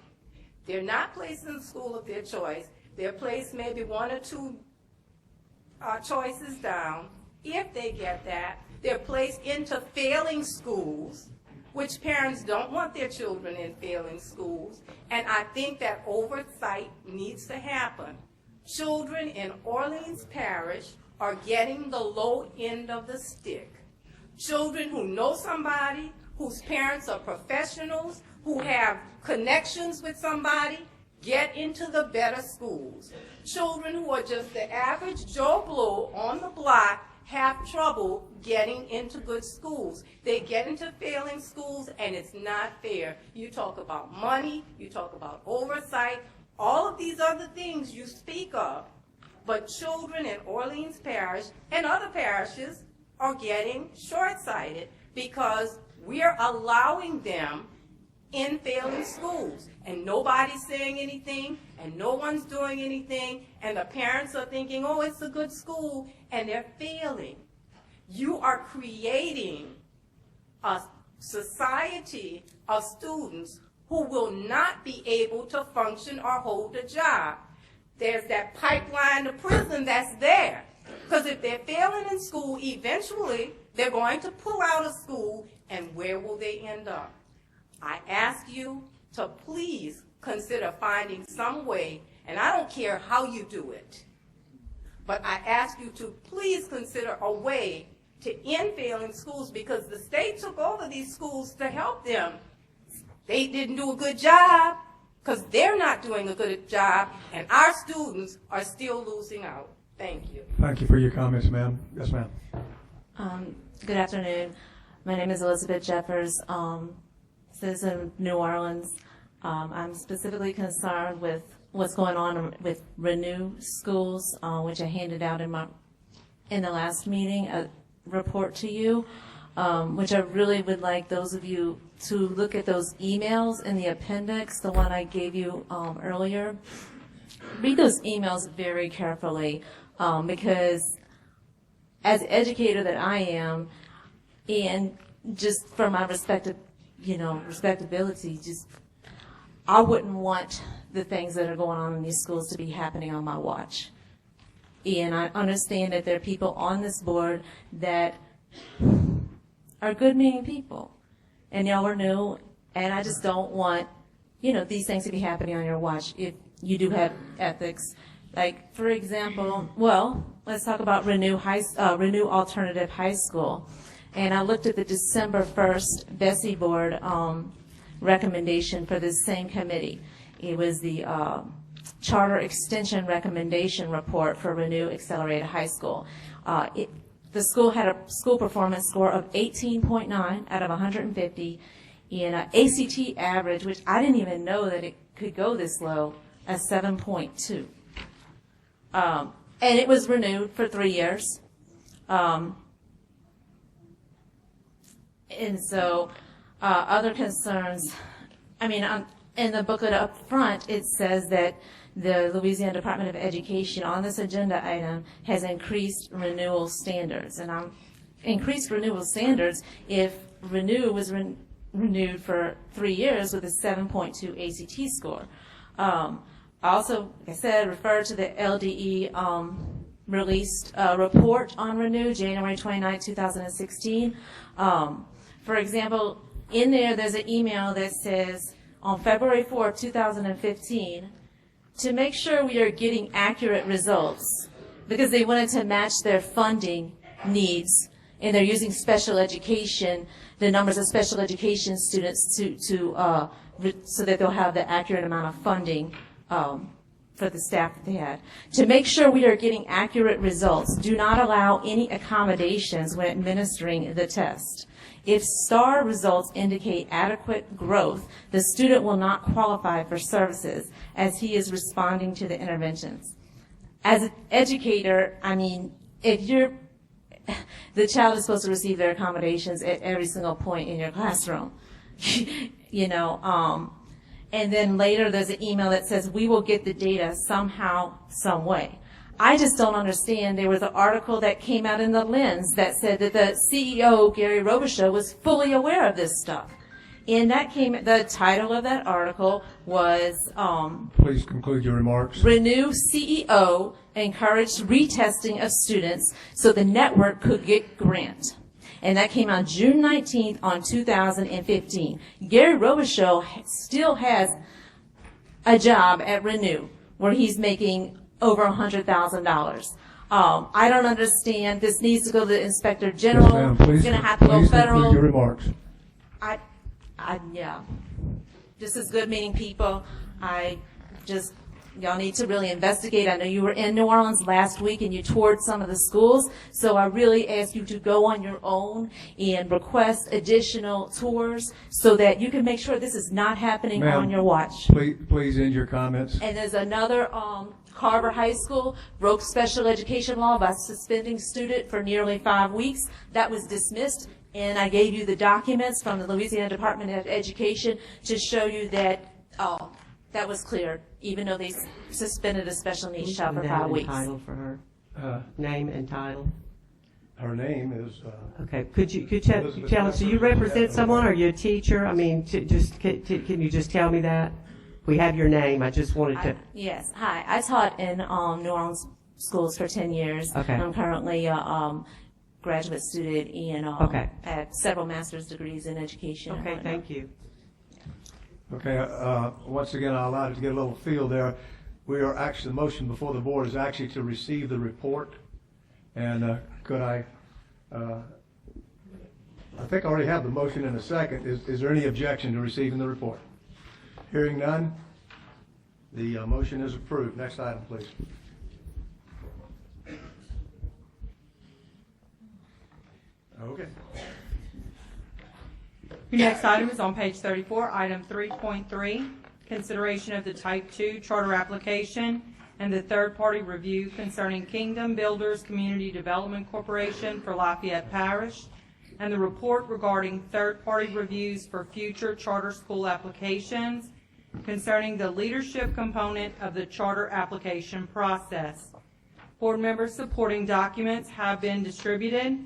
S16: They're not placed in the school of their choice. They're placed maybe one or two choices down. If they get that, they're placed into failing schools, which parents don't want their children in failing schools. And I think that oversight needs to happen. Children in Orleans Parish are getting the low end of the stick. Children who know somebody, whose parents are professionals, who have connections with somebody, get into the better schools. Children who are just the average Joe Blow on the block have trouble getting into good schools. They get into failing schools, and it's not fair. You talk about money, you talk about oversight, all of these other things you speak of, but children in Orleans Parish and other parishes are getting short-sighted because we're allowing them in failing schools, and nobody's saying anything, and no one's doing anything, and the parents are thinking, oh, it's a good school, and they're failing. You are creating a society of students who will not be able to function or hold a job. There's that pipeline to prison that's there. Because if they're failing in school, eventually they're going to pull out of school, and where will they end up? I ask you to please consider finding some way, and I don't care how you do it, but I ask you to please consider a way to end failing schools, because the state took over these schools to help them. They didn't do a good job because they're not doing a good job, and our students are still losing out. Thank you.
S1: Thank you for your comments, ma'am. Yes, ma'am.
S17: Good afternoon. My name is Elizabeth Jeffers, citizen of New Orleans. I'm specifically concerned with what's going on with Renew Schools, which I handed out in the last meeting, a report to you. which I really would like those of you to look at those emails in the appendix, the one I gave you earlier. Read those emails very carefully, because as an educator that I am, and just for my respectability, just I wouldn't want the things that are going on in these schools to be happening on my watch. And I understand that there are people on this board that are good-meaning people, and y'all are new, and I just don't want, these things to be happening on your watch if you do have ethics. Like, for example, let's talk about Renew Alternative High School. And I looked at the December 1st BESE board recommendation for this same committee. It was the Charter Extension Recommendation Report for Renew Accelerated High School. The school had a school performance score of 18.9 out of 150, and an ACT average, which I didn't even know that it could go this low, a 7.2. And it was renewed for 3 years. And so other concerns, in the booklet up front, it says that the Louisiana Department of Education on this agenda item has increased renewal standards. And increased renewal standards if Renew was renewed for 3 years with a 7.2 ACT score. Also, like I said, refer to the LDE released report on Renew, January 29, 2016. For example, in there's an email that says, on February 4, 2015, to make sure we are getting accurate results, because they wanted to match their funding needs, and they're using special education, the numbers of special education students so that they'll have the accurate amount of funding for the staff that they had. To make sure we are getting accurate results, do not allow any accommodations when administering the test. If STAR results indicate adequate growth, the student will not qualify for services as he is responding to the interventions. As an educator, if the child is supposed to receive their accommodations at every single point in your classroom, and then later there's an email that says, we will get the data somehow, some way. I just don't understand. There was an article that came out in the Lens that said that the CEO, Gary Robichaud, was fully aware of this stuff. And the title of that article was,
S1: Please conclude your remarks.
S17: Renew CEO encouraged retesting of students so the network could get grant. And that came out June 19th on 2015. Gary Robichaud still has a job at Renew where he's making over $100,000. I don't understand. This needs to go to the Inspector General.
S1: Yes, ma'am.
S17: It's going to have to go federal.
S1: Conclude your remarks.
S17: Yeah. Just as good-meaning people, y'all need to really investigate. I know you were in New Orleans last week and you toured some of the schools, so I really ask you to go on your own and request additional tours so that you can make sure this is not happening on your watch.
S1: Please end your comments.
S17: And there's another, Carver High School broke special education law by suspending student for nearly 5 weeks. That was dismissed, and I gave you the documents from the Louisiana Department of Education to show you that that was cleared, even though they suspended a special needs child for 5 weeks.
S9: Name and title for her. Name and title.
S1: Her name is.
S9: Okay. Could you tell us? Do you represent someone? Or are you a teacher? Can you just tell me that? We have your name. I just wanted to.
S17: Yes. Hi. I taught in New Orleans schools for 10 years.
S9: Okay.
S17: I'm currently a graduate student and I have several master's degrees in education.
S9: Okay. Thank you.
S1: Okay, once again, I'll allow you to get a little feel there. The motion before the board is actually to receive the report. And could I think I already have the motion in a second. Is there any objection to receiving the report? Hearing none, the motion is approved. Next item, please. Okay.
S4: Your next item is on page 34, item 3.3, consideration of the Type 2 charter application and the third-party review concerning Kingdom Builders Community Development Corporation for Lafayette Parish. and the report regarding third-party reviews for future charter school applications concerning the leadership component of the charter application process. Board members' supporting documents have been distributed.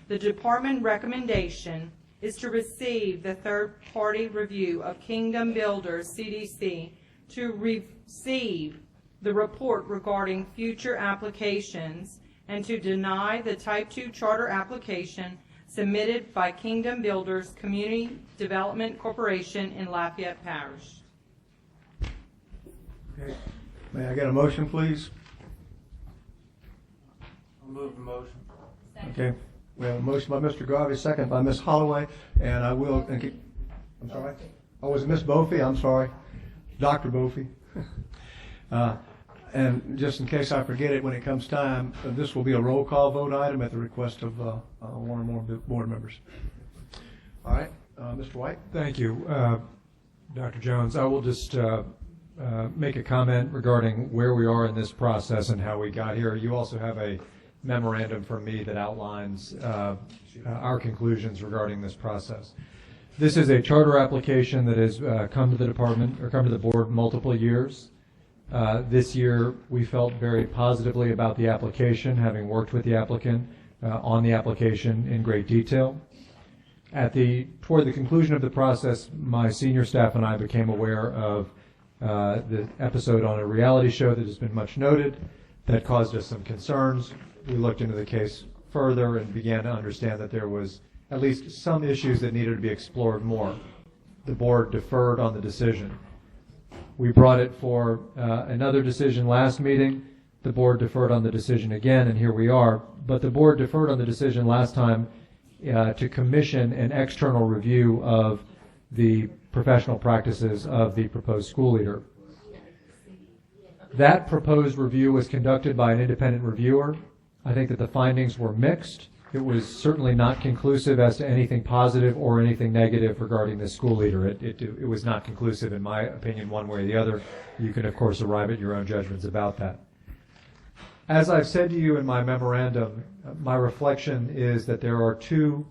S4: The department recommendation is to receive the third-party review of Kingdom Builders, CDC, to receive the report regarding future applications, and to deny the Type 2 charter application submitted by Kingdom Builders Community Development Corporation in Lafayette Parish.
S1: Okay. May I get a motion, please?
S7: I'll move the motion.
S1: Okay. We have a motion by Mr. Garvey, second by Ms. Holloway, and I will, I'm sorry? Oh, was it Ms. Bophy? I'm sorry. Dr. Bophy. And just in case I forget it when it comes time, this will be a roll call vote item at the request of one or more board members. All right, Mr. White.
S8: Thank you, Dr. Jones. I will just make a comment regarding where we are in this process and how we got here. You also have a memorandum from me that outlines our conclusions regarding this process. This is a charter application that has come to the department or come to the board multiple years. This year we felt very positively about the application, having worked with the applicant on the application in great detail. Toward the conclusion of the process, my senior staff and I became aware of the episode on a reality show that has been much noted that caused us some concerns. We looked into the case further and began to understand that there was at least some issues that needed to be explored more. The board deferred on the decision. We brought it for another decision last meeting. The board deferred on the decision again, and here we are. But the board deferred on the decision last time to commission an external review of the professional practices of the proposed school leader. That proposed review was conducted by an independent reviewer. I think that the findings were mixed. It was certainly not conclusive as to anything positive or anything negative regarding the school leader. It was not conclusive, in my opinion, one way or the other. You can, of course, arrive at your own judgments about that. As I've said to you in my memorandum, my reflection is that there are two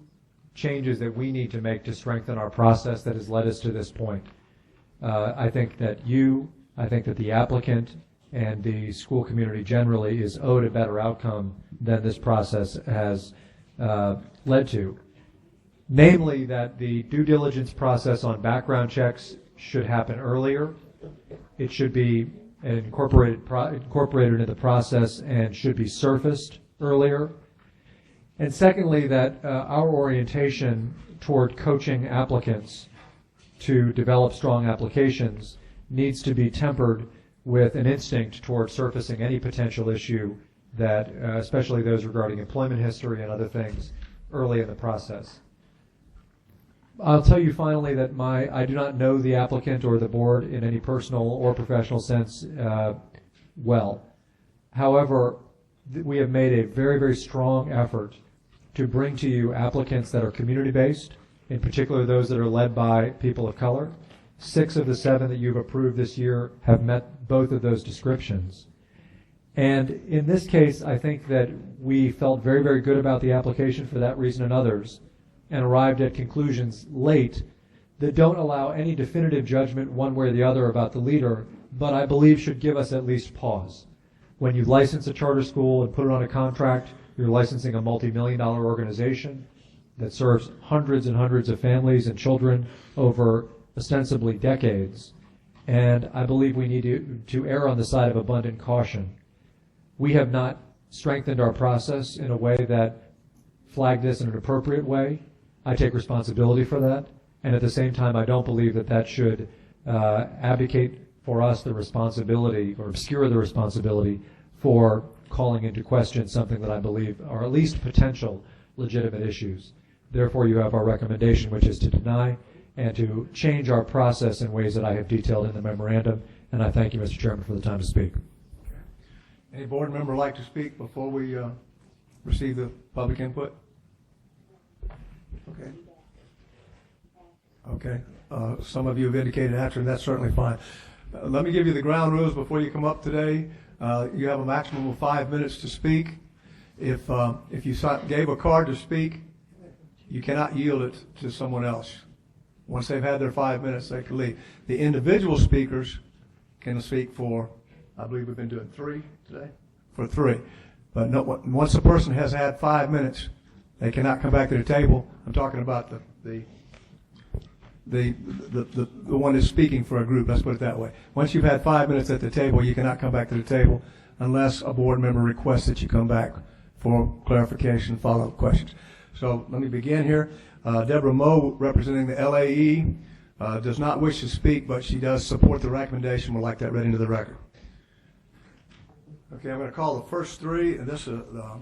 S8: changes that we need to make to strengthen our process that has led us to this point. I think that the applicant and the school community generally is owed a better outcome than this process has led to. Namely, that the due diligence process on background checks should happen earlier. It should be incorporated into the process and should be surfaced earlier. And secondly, that our orientation toward coaching applicants to develop strong applications needs to be tempered with an instinct toward surfacing any potential issue that, especially those regarding employment history and other things, early in the process. I'll tell you finally that I do not know the applicant or the board in any personal or professional sense well. However, we have made a very, very strong effort to bring to you applicants that are community-based, in particular those that are led by people of color. 6 of the 7 that you've approved this year have met both of those descriptions. And in this case, I think that we felt very, very good about the application for that reason and others, and arrived at conclusions late that don't allow any definitive judgment one way or the other about the leader, but I believe should give us at least pause. When you license a charter school and put it on a contract, you're licensing a multi-million-dollar organization that serves hundreds and hundreds of families and children over ostensibly decades. And I believe we need to err on the side of abundant caution. We have not strengthened our process in a way that flagged this in an appropriate way. I take responsibility for that. And at the same time, I don't believe that that should abdicate for us the responsibility or obscure the responsibility for calling into question something that I believe are at least potential legitimate issues. Therefore, you have our recommendation, which is to deny and to change our process in ways that I have detailed in the memorandum. And I thank you, Mr. Chairman, for the time to speak.
S1: Any board member like to speak before we receive the public input? Okay. Okay. Some of you have indicated answer, and that's certainly fine. Let me give you the ground rules before you come up today. You have a maximum of 5 minutes to speak. If you gave a card to speak, you cannot yield it to someone else. Once they've had their 5 minutes, they can leave. The individual speakers can speak for, I believe we've been doing 3 today, for 3. But no, once a person has had 5 minutes, they cannot come back to the table. I'm talking about the one that's speaking for a group, let's put it that way. Once you've had 5 minutes at the table, you cannot come back to the table unless a board member requests that you come back for clarification, follow-up questions. So let me begin here. Deborah Moe, representing the LAE, does not wish to speak, but she does support the recommendation. We'd like that read into the record. Okay, I'm going to call the first 3, and this is the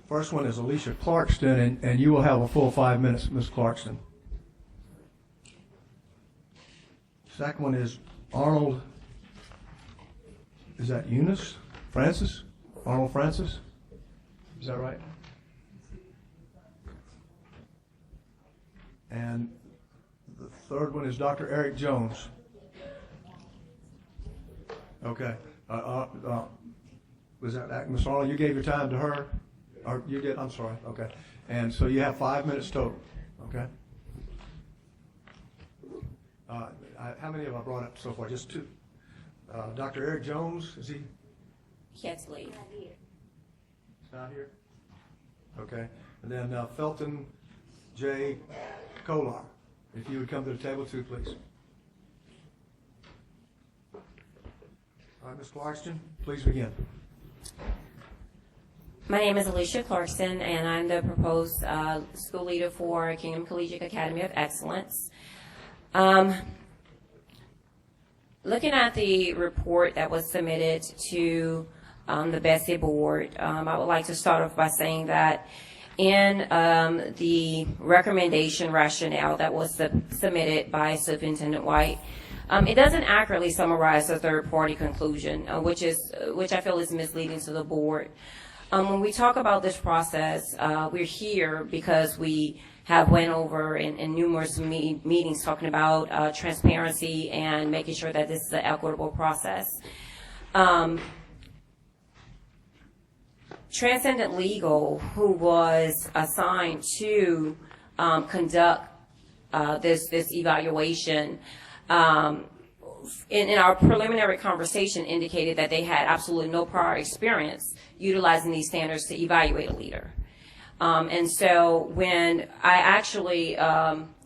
S1: first one is Alicia Clarkston, and you will have a full 5 minutes, Ms. Clarkston. Second one is Arnold, is that Eunice? Francis? Arnold Francis? Is that right? And the third one is Dr. Eric Jones. Okay. Was that Ms. Arnold? You gave your time to her? Or you did? I'm sorry. Okay. And so you have 5 minutes total. Okay. How many have I brought up so far? Just 2. Dr. Eric Jones, is he?
S18: He had to leave.
S1: He's not here? Okay. And then Felton J. Kolar. If you would come to the table too, please. All right, Ms. Clarkston, please begin.
S18: My name is Alicia Clarkson, and I'm the proposed school leader for Kingdom Collegiate Academy of Excellence. Looking at the report that was submitted to the BESE board, I would like to start off by saying that in the recommendation rationale that was submitted by Superintendent White, it doesn't accurately summarize the third-party conclusion, which I feel is misleading to the board. When we talk about this process, we're here because we have went over in numerous meetings talking about transparency and making sure that this is an equitable process. Transcendent Legal, who was assigned to conduct this evaluation, in our preliminary conversation indicated that they had absolutely no prior experience utilizing these standards to evaluate a leader. And so when I actually,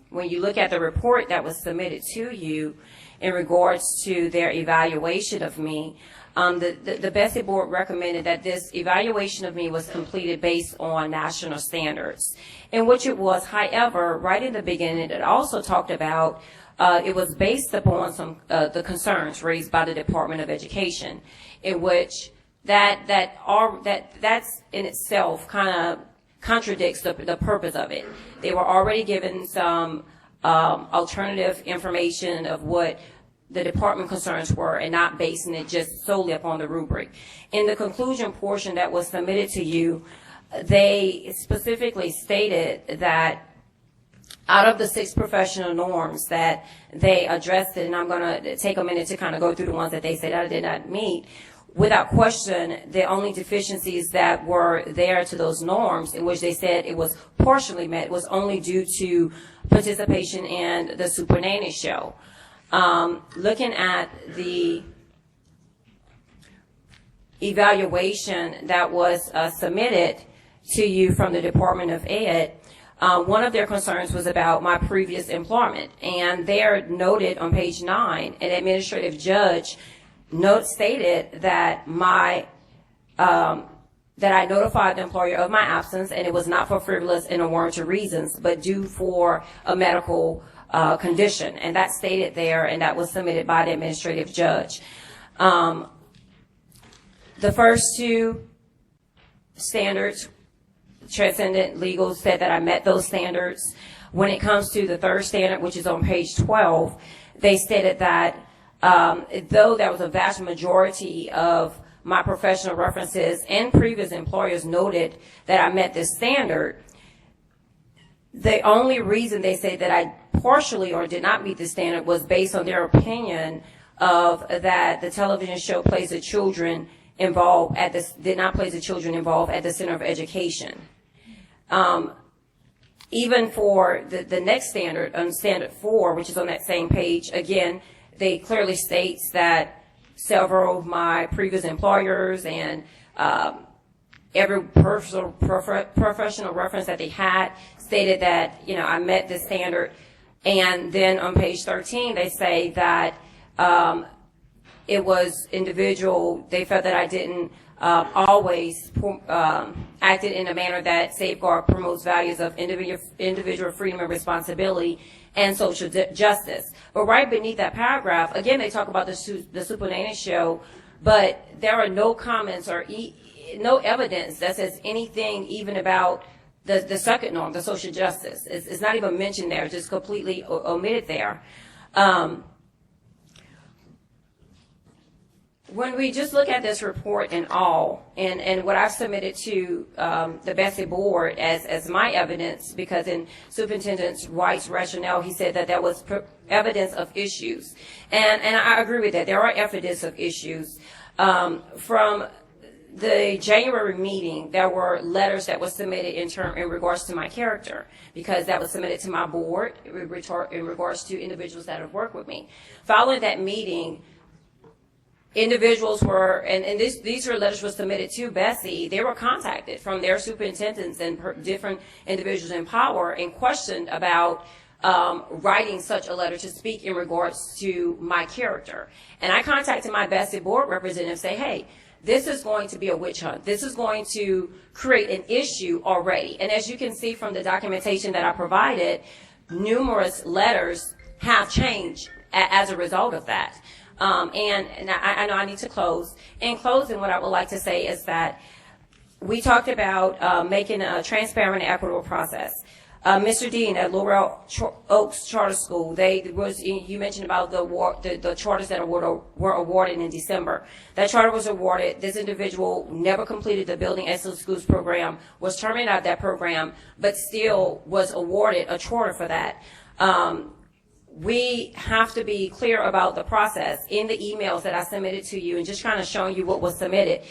S18: when you look at the report that was submitted to you in regards to their evaluation of me, the BESE board recommended that this evaluation of me was completed based on national standards, in which it was. However, right in the beginning, it also talked about it was based upon some the concerns raised by the Department of Education, in which that's in itself kind of contradicts the purpose of it. They were already given some alternative information of what the department concerns were and not basing it just solely upon the rubric. In the conclusion portion that was submitted to you, they specifically stated that out of the 6 professional norms that they addressed it, and I'm going to take a minute to kind of go through the ones that they said I did not meet, without question, the only deficiencies that were there to those norms, in which they said it was partially met, was only due to participation in the Super Nanny show. Looking at the evaluation that was submitted to you from the Department of Ed, one of their concerns was about my previous employment, and they're noted on page 9, an administrative judge stated that that I notified the employer of my absence, and it was not for frivolous and unwarranted reasons, but due for a medical condition, and that's stated there, and that was submitted by the administrative judge. The first 2 standards, Transcendent Legal said that I met those standards. When it comes to the third standard, which is on page 12, they stated that though there was a vast majority of my professional references and previous employers noted that I met this standard, the only reason they say that I partially or did not meet the standard was based on their opinion of that the television show plays the children involved at this, did not place the children involved at the center of education. even for the next standard, on standard 4, which is on that same page, again, they clearly states that several of my previous employers and every professional reference that they had stated that, I met this standard. And then on page 13, they say that it was individual, they felt that I didn't always acted in a manner that safeguard promotes values of individual freedom and responsibility and social justice. But right beneath that paragraph, again, they talk about the Supernanny show, but there are no comments or no evidence that says anything even about the second norm, the social justice. It's not even mentioned there, just completely omitted there. When we just look at this report in all, and what I've submitted to the BESE board as my evidence, because in Superintendent White's rationale, he said that there was evidence of issues. And I agree with that. There are evidence of issues. From the January meeting, there were letters that were submitted in regards to my character, because that was submitted to my board in regards to individuals that have worked with me. Following that meeting, individuals were, and these are letters were submitted to BESE, they were contacted from their superintendents and different individuals in power and questioned about writing such a letter to speak in regards to my character. And I contacted my BESE board representative and say, hey, this is going to be a witch hunt. This is going to create an issue already. And as you can see from the documentation that I provided, numerous letters have changed as a result of that. And I know I need to close. In closing, what I would like to say is that we talked about making a transparent and equitable process. Mr. Dean at Laurel Oaks Charter School, you mentioned about the charters that were awarded in December. That charter was awarded. This individual never completed the Building Excellent Schools program, was terminated out of that program, but still was awarded a charter for that. We have to be clear about the process. In the emails that I submitted to you and just kind of showing you what was submitted,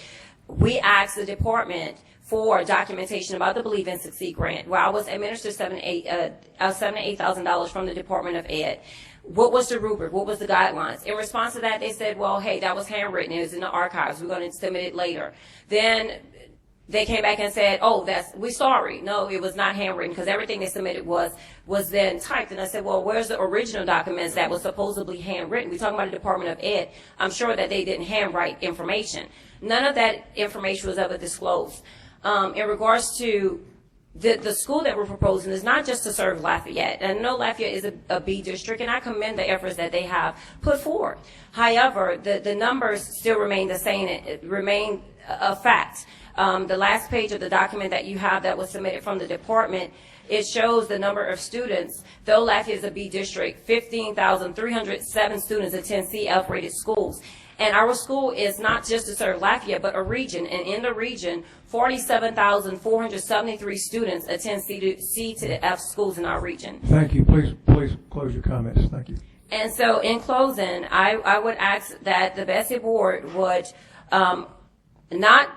S18: we asked the department for documentation about the Believe and Succeed grant, where I was administered $7,000 to $8,000 from the Department of Ed. What was the rubric? What was the guidelines? In response to that, they said, well, hey, that was handwritten. It was in the archives. We're going to submit it later. Then they came back and said, oh, we're sorry. No, it was not handwritten, because everything they submitted was then typed. And I said, well, where's the original documents that was supposedly handwritten? We're talking about the Department of Ed. I'm sure that they didn't handwrite information. None of that information was ever disclosed. In regards to the school that we're proposing is not just to serve Lafayette. And I know Lafayette is a B district, and I commend the efforts that they have put forward. However, the numbers still remain the same. It remain a fact. The last page of the document that you have that was submitted from the department, it shows the number of students. Though Lafayette is a B district, 15,307 students attend CF-rated schools. And our school is not just to serve Lafayette, but a region. And in the region, 47,473 students attend C to F schools in our region.
S1: Thank you. Please close your comments. Thank you.
S18: And so in closing, I would ask that the BESE board would not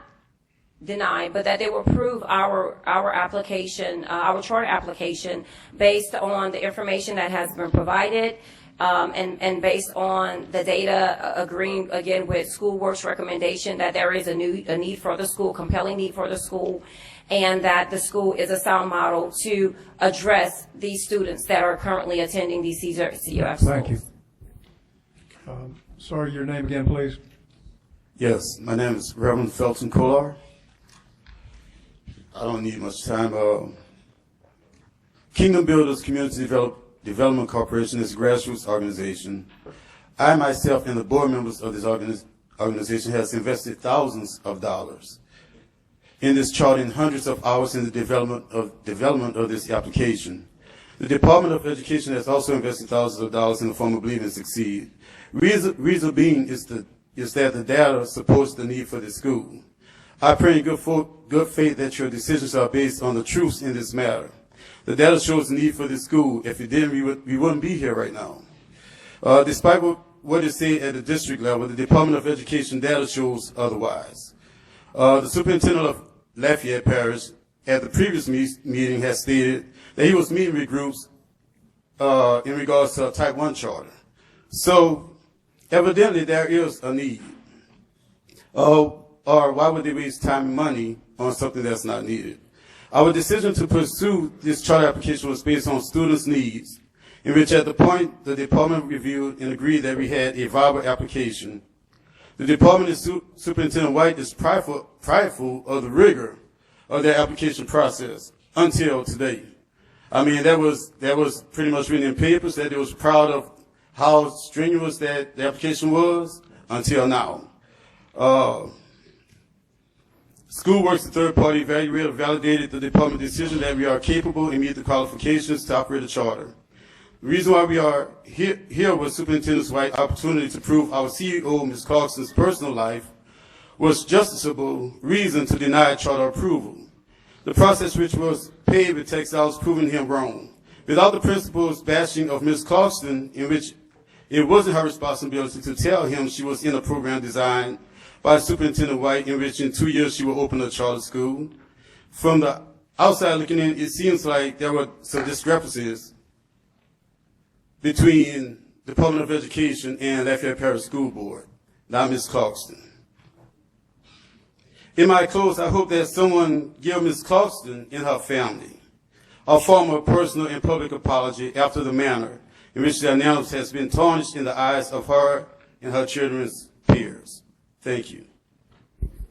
S18: deny, but that they will approve our application, our charter application, based on the information that has been provided. And based on the data, agreeing again with SchoolWorks' recommendation that there is a need for the school, compelling need for the school, and that the school is a sound model to address these students that are currently attending these CUF schools.
S1: Thank you. Sorry, your name again, please.
S19: Yes, my name is Reverend Felton Kolar. I don't need much time. Kingdom Builders Community Development Corporation is a grassroots organization. I myself and the board members of this organization has invested thousands of dollars in this charter and hundreds of hours in the development of this application. The Department of Education has also invested thousands of dollars in the form of Believe and Succeed. Reason being is that the data supports the need for the school. I pray in good faith that your decisions are based on the truths in this matter. The data shows the need for this school. If it didn't, we wouldn't be here right now. Despite what is said at the district level, the Department of Education data shows otherwise. The superintendent of Lafayette Parish at the previous meeting has stated that he was meeting with groups in regards to a Type 1 charter. So evidently there is a need. Or why would they waste time and money on something that's not needed? Our decision to pursue this charter application was based on students' needs, in which at the point the department reviewed and agreed that we had a viable application. The department and Superintendent White is prideful of the rigor of their application process until today. I mean, that was pretty much written in papers that they was proud of how strenuous that the application was until now. Schoolworks, the third-party evaluator, validated the department decision that we are capable and meet the qualifications to operate a charter. The reason why we are here with Superintendent White's opportunity to prove our CEO, Ms. Clarkson's personal life, was justiciable reason to deny charter approval. The process which was paved with textiles proving him wrong. Without the principal's bashing of Ms. Clarkson, in which it wasn't her responsibility to tell him she was in a program designed by Superintendent White, in which in 2 years she will open a charter school. From the outside looking in, it seems like there were some discrepancies between Department of Education and Lafayette Parish School Board, not Ms. Clarkson. In my close, I hope that someone give Ms. Clarkson and her family a formal personal and public apology after the manner in which their names has been tarnished in the eyes of her and her children's peers. Thank you.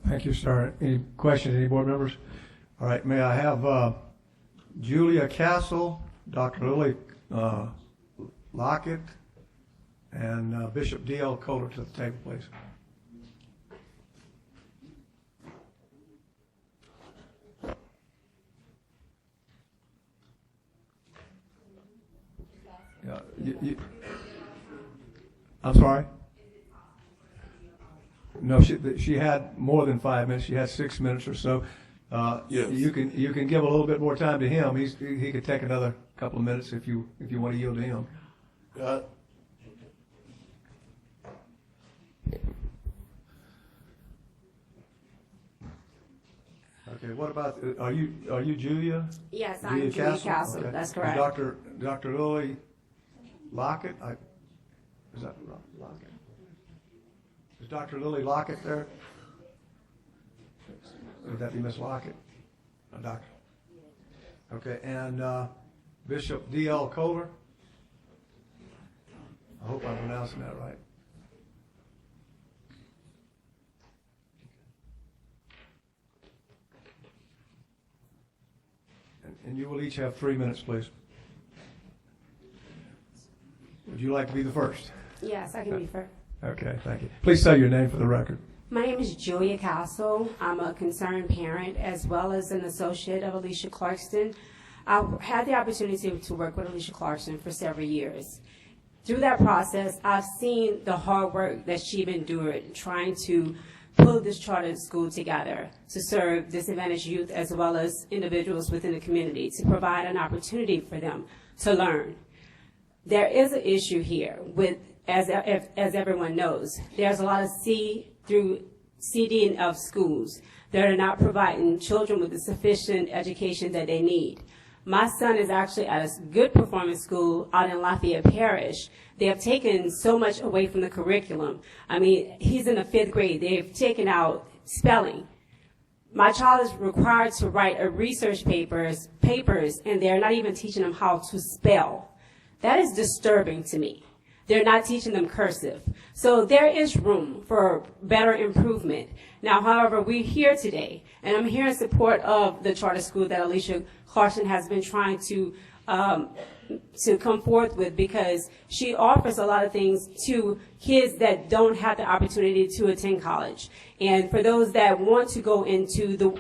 S1: Thank you, sir. Any questions, any board members? All right, may I have Julia Castle, Dr. Lily Lockett, and Bishop D.L. Kohler to the table, please. Yeah, I'm sorry? No, she had more than 5 minutes. She had 6 minutes or so.
S19: Yes.
S1: You can give a little bit more time to him. He could take another couple of minutes if you want to yield to him. Okay. What about are you Julia?
S20: Yes, I'm Julia Castle.
S1: Okay.
S20: That's correct.
S1: Dr. Lily Lockett. Is that Lockett? Is Dr. Lily Lockett there? Would that be Miss Lockett? Doctor. Okay, and Bishop D.L. Kohler. I hope I'm pronouncing that right. And you will each have 3 minutes, please. Would you like to be the first?
S20: Yes, I can be first.
S1: Okay, thank you. Please say your name for the record.
S20: My name is Julia Castle. I'm a concerned parent as well as an associate of Alicia Clarkston. I've had the opportunity to work with Alicia Clarkston for several years. Through that process, I've seen the hard work that she's been doing trying to pull this charter school together to serve disadvantaged youth as well as individuals within the community to provide an opportunity for them to learn. There is an issue here with, as everyone knows, there's a lot of seeding of schools that are not providing children with the sufficient education that they need. My son is actually at a good performing school out in Lafayette Parish. They have taken so much away from the curriculum. I mean, he's in the 5th grade. They've taken out spelling. My child is required to write a research papers, and they're not even teaching them how to spell. That is disturbing to me. They're not teaching them cursive. So there is room for better improvement. Now, however, we're here today, and I'm here in support of the charter school that Alicia Clarkson has been trying to come forth with, because she offers a lot of things to kids that don't have the opportunity to attend college. And for those that want to go into the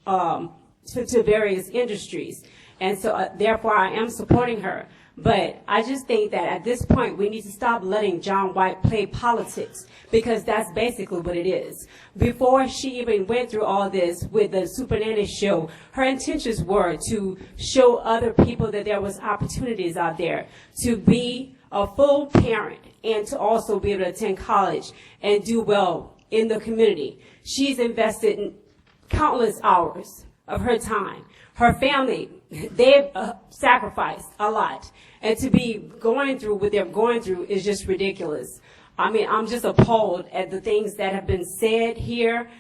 S20: to various industries. And so therefore I am supporting her. But I just think that at this point, we need to stop letting John White play politics, because that's basically what it is. Before she even went through all this with the Super Nanny show, her intentions were to show other people that there was opportunities out there to be a full parent and to also be able to attend college and do well in the community. She's invested in countless hours of her time. Her family they've sacrificed a lot. And to be going through what they're going through is just ridiculous. I mean, I'm just appalled at the things that have been said here.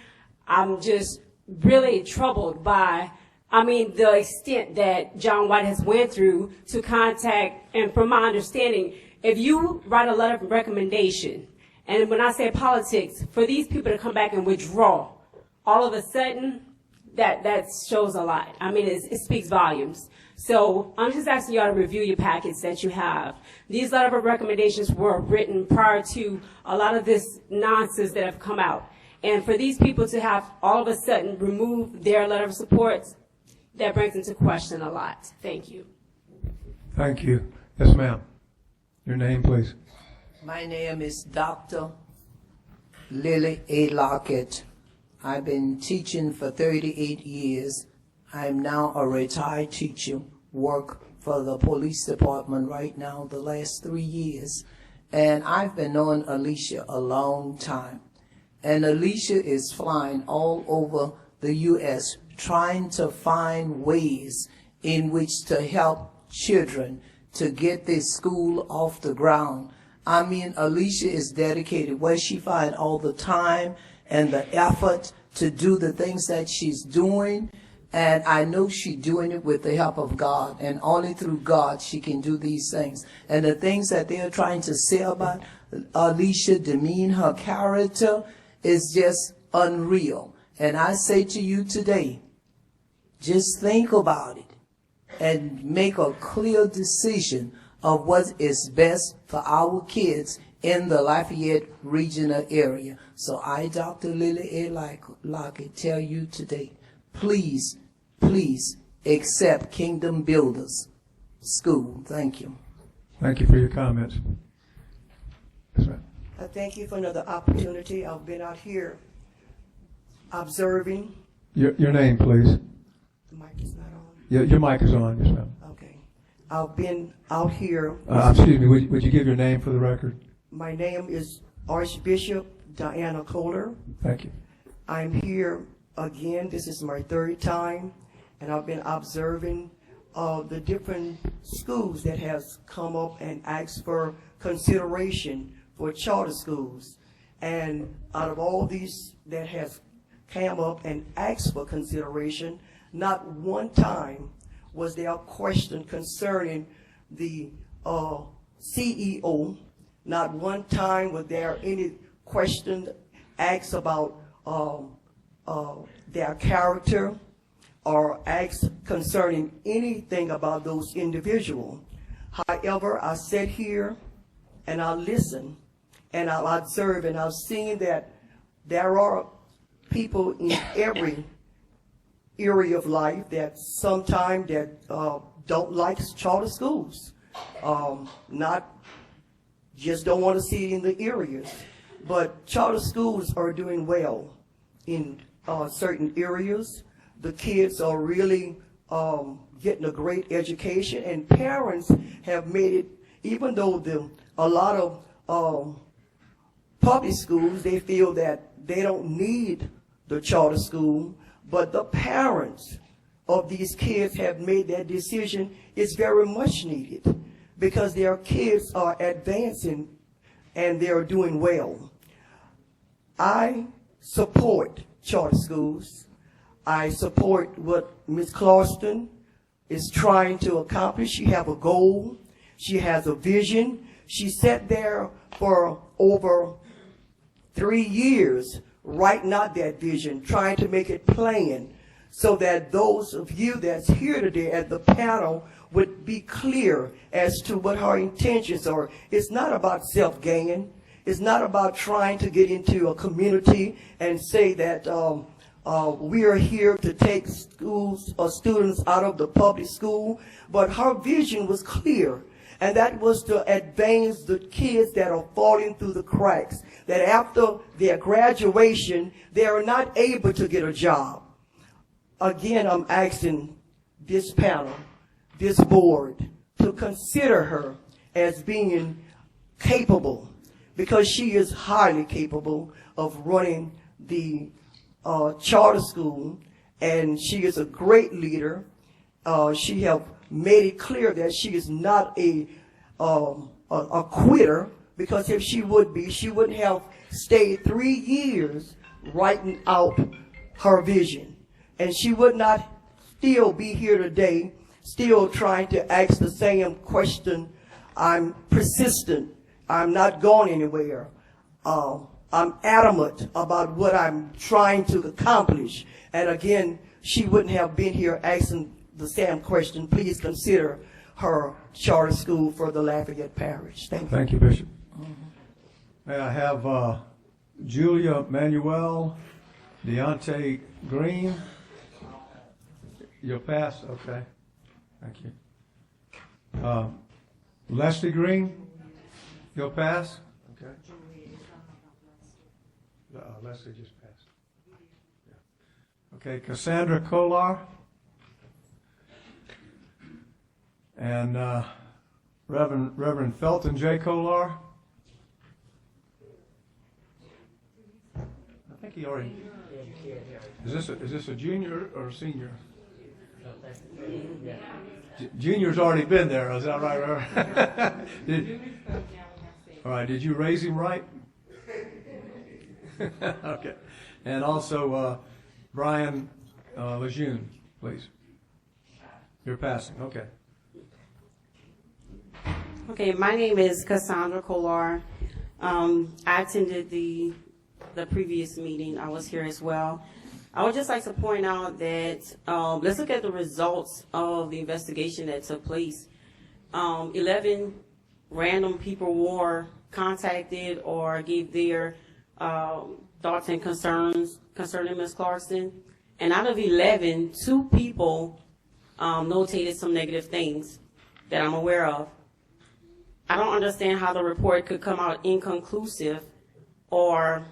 S20: I'm just really troubled by, the extent that John White has went through to contact, and from my understanding, if you write a letter of recommendation, and when I say politics, for these people to come back and withdraw, all of a sudden, that shows a lot. It speaks volumes. So I'm just asking y'all to review your packets that you have. These letter of recommendations were written prior to a lot of this nonsense that have come out. And for these people to have all of a sudden remove their letter of support, that brings into question a lot. Thank you.
S1: Thank you. Yes, ma'am. Your name, please.
S21: My name is Dr. Lily A. Lockett. I've been teaching for 38 years. I'm now a retired teacher, work for the police department right now the last 3 years. And I've been knowing Alicia a long time. And Alicia is flying all over the U.S. trying to find ways in which to help children to get this school off the ground. Alicia is dedicated. Where she finds all the time and the effort to do the things that she's doing, and I know she's doing it with the help of God, and only through God she can do these things. And the things that they're trying to say about Alicia, demean her character, is just unreal. And I say to you today, just think about it and make a clear decision of what is best for our kids in the Lafayette regional area. So I, Dr. Lily A. Lockett, tell you today, please, please accept Kingdom Builders School. Thank you.
S1: Thank you for your comments. Yes, ma'am.
S22: I thank you for another opportunity. I've been out here observing.
S1: Your name, please.
S22: The mic is not on.
S1: Your mic is on, yes, ma'am.
S22: Okay. I've been out here.
S1: Excuse me, would you give your name for the record?
S22: My name is Archbishop Diana Kohler.
S1: Thank you.
S22: I'm here again. This is my third time, and I've been observing the different schools that has come up and asked for consideration for charter schools. And out of all these that has come up and asked for consideration, not one time was there a question concerning the CEO. Not one time was there any question asked about their character or asked concerning anything about those individuals. However, I sit here and I listen and I observe, and I've seen that there are people in every area of life that sometimes that don't like charter schools, not just don't want to see it in the areas. But charter schools are doing well in certain areas. The kids are really getting a great education, and parents have made it, even though a lot of public schools, they feel that they don't need the charter school, but the parents of these kids have made that decision. It's very much needed because their kids are advancing and they're doing well. I support charter schools. I support what Ms. Clarkston is trying to accomplish. She has a goal. She has a vision. She sat there for over 3 years writing out that vision, trying to make it plain so that those of you that's here today at the panel would be clear as to what her intentions are. It's not about self-gain. It's not about trying to get into a community and say that we are here to take schools or students out of the public school, but her vision was clear, and that was to advance the kids that are falling through the cracks, that after their graduation, they are not able to get a job. Again, I'm asking this panel, this board, to consider her as being capable, because she is highly capable of running the charter school, and she is a great leader. she have made it clear that she is not a quitter, because if she would be, she wouldn't have stayed 3 years writing out her vision. And she would not still be here today, still trying to ask the same question. I'm persistent. I'm not going anywhere. I'm adamant about what I'm trying to accomplish. And again, she wouldn't have been here asking the same question. Please consider her charter school for the Lafayette Parish. Thank you.
S1: Thank you, Bishop. May I have Julia Manuel, Deontay Green? You'll pass? Okay. Thank you. Leslie Green? You'll pass? Okay. Leslie just passed. Yeah. Okay, Cassandra Kolar? And Reverend Felton J. Kolar? I think he already. Is this a junior or a senior? Junior's already been there. Is that right, Reverend? All right. Did you raise him right? Okay. And also Brian Lejeune, please. You're passing. Okay.
S2: Okay, my name is Cassandra Kolar. I attended the previous meeting. I was here as well. I would just like to point out that let's look at the results of the investigation that took place. 11 random people were contacted or gave their thoughts and concerns concerning Ms. Clarkson. And out of 11, 2 people notated some negative things that I'm aware of. I don't understand how the report could come out inconclusive or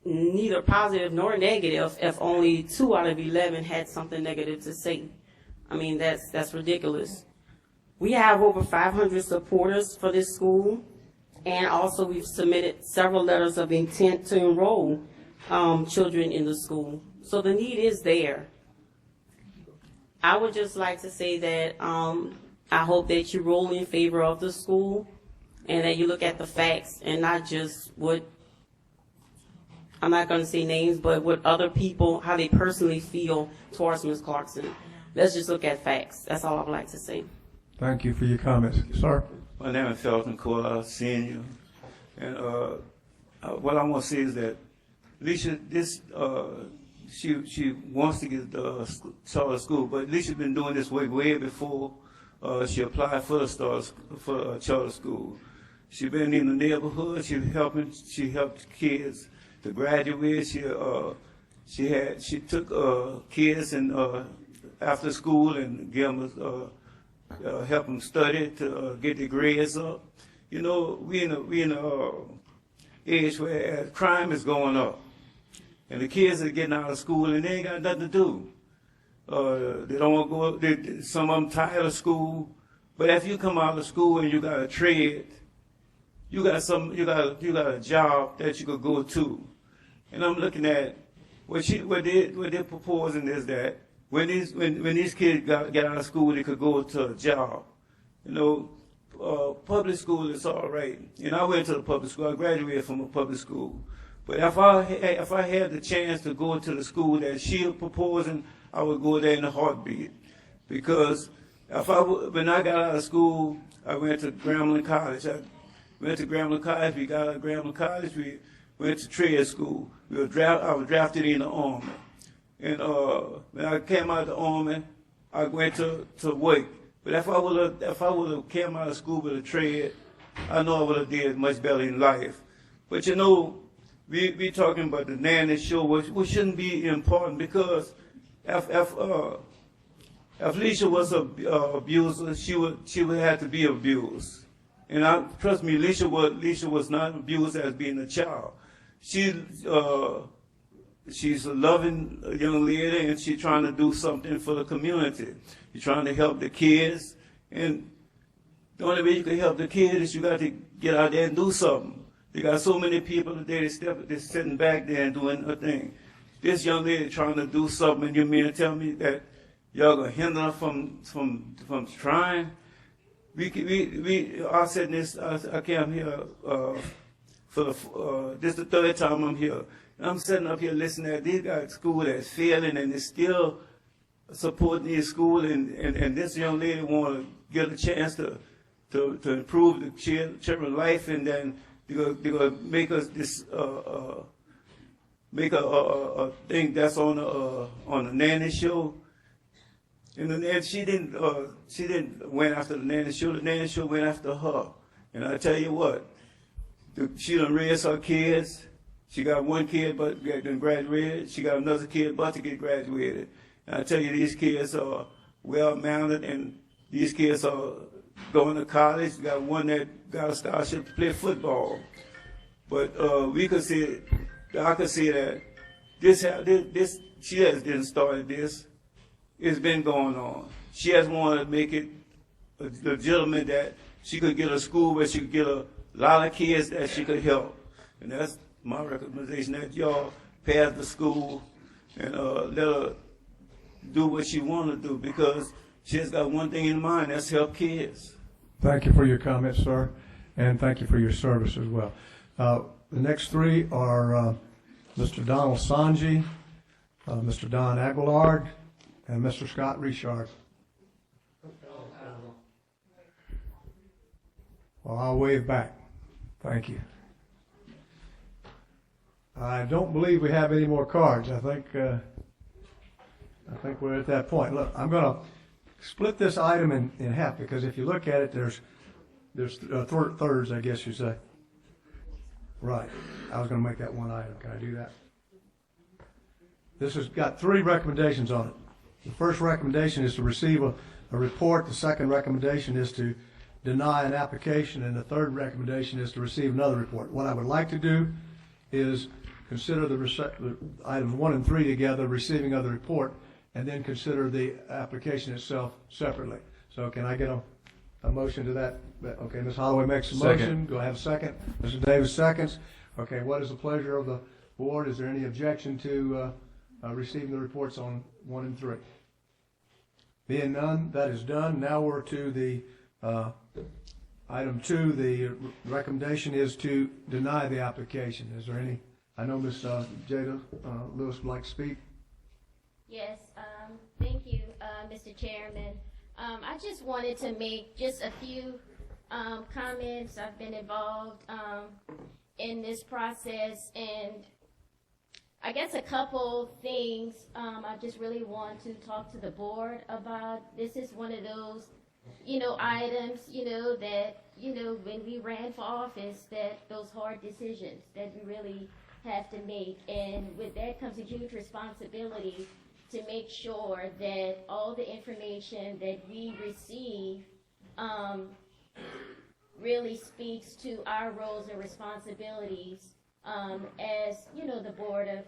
S2: neither positive nor negative if only 2 out of 11 had something negative to say. I mean, that's ridiculous. We have over 500 supporters for this school, and also we've submitted several letters of intent to enroll children in the school. So the need is there. I would just like to say that I hope that you rule in favor of the school and that you look at the facts and not just what, I'm not going to say names, but what other people, how they personally feel towards Ms. Clarkson. Let's just look at facts. That's all I would like to say.
S1: Thank you for your comments. Sir?
S6: My name is Felton Kola, Senior. And what I want to say is that Alicia, she wants to get the charter school, but Alicia's been doing this way before she applied for the charter school. She's been in the neighborhood. She helped kids to graduate. She took kids and after school and help them study to get their grades up. You know, we in a age where crime is going up, and the kids are getting out of school and they ain't got nothing to do. They don't want to go. Some of them tired of school, but if you come out of school and you got a trade, you got a job that you could go to. And I'm looking at what they're proposing is that when these kids get out of school, they could go to a job. You know, public school is all right. And I went to the public school. I graduated from a public school. But if I had the chance to go to the school that she's proposing, I would go there in a heartbeat. Because when I got out of school, I went to Grambling College. We got out of Grambling College. We went to trade school. I was drafted in the Army. And when I came out of the Army, I went to work. But if I would have came out of school with a trade, I know I would have did much better in life. But you know, we talking about the nanny show, which shouldn't be important, because if Alicia was an abuser, she would have to be abused. And trust me, Alicia was not abused as being a child. She's a loving young lady, and she's trying to do something for the community. She's trying to help the kids, and the only way you can help the kids is you got to get out there and do something. You got so many people today they're sitting back there and doing a thing. This young lady trying to do something, and you mean to tell me that y'all gonna hinder us from trying. I said this. I came here this the third time I'm here. And I'm sitting up here listening at these guys at school that's failing and is still supporting these school, and this young lady want to get a chance to improve the children's life, and then they're gonna make us this make a thing that's on the nanny show. And she didn't went after the nanny show. The nanny show went after her. And I tell you what, she done raised her kids. She got one kid but done graduated. She got another kid about to get graduated. And I tell you, these kids are well-mannered, and these kids are going to college. Got one that got a scholarship to play football. But I could say that this she didn't start this. It's been going on. She has wanted to make it legitimate that she could get a school where she could get a lot of kids that she could help. And that's my recommendation, that y'all pass the school and let her do what she want to do, because she has got one thing in mind, that's help kids.
S1: Thank you for your comments, sir, and thank you for your service as well. The next three are Mr. Donald Sanji, Mr. Don Aguilard, and Mr. Scott Richard. Well, I'll wave back. Thank you. I don't believe we have any more cards. I think we're at that point. Look, I'm going to split this item in half, because if you look at it, there's thirds, I guess you say. Right. I was going to make that one item. Can I do that? This has got three recommendations on it. The first recommendation is to receive a report. The second recommendation is to deny an application. And the third recommendation is to receive another report. What I would like to do is consider the items 1 and 3 together, receiving of the report, and then consider the application itself separately. So can I get a motion to that? Okay, Ms. Holloway makes a motion.
S8: Second.
S1: Do I have a second? Mr. Davis seconds. Okay, what is the pleasure of the board? Is there any objection to receiving the reports on 1 and 3? Being none, that is done. Now we're to the item 2. The recommendation is to deny the application. Is there any? I know Ms. Jada Lewis would like to speak.
S14: Yes, thank you, Mr. Chairman. I just wanted to make just a few comments. I've been involved in this process, and I guess a couple things I just really want to talk to the board about. This is one of those, items, that, when we ran for office, that those hard decisions that we really have to make. And with that comes a huge responsibility to make sure that all the information that we receive really speaks to our roles and responsibilities as, the Board of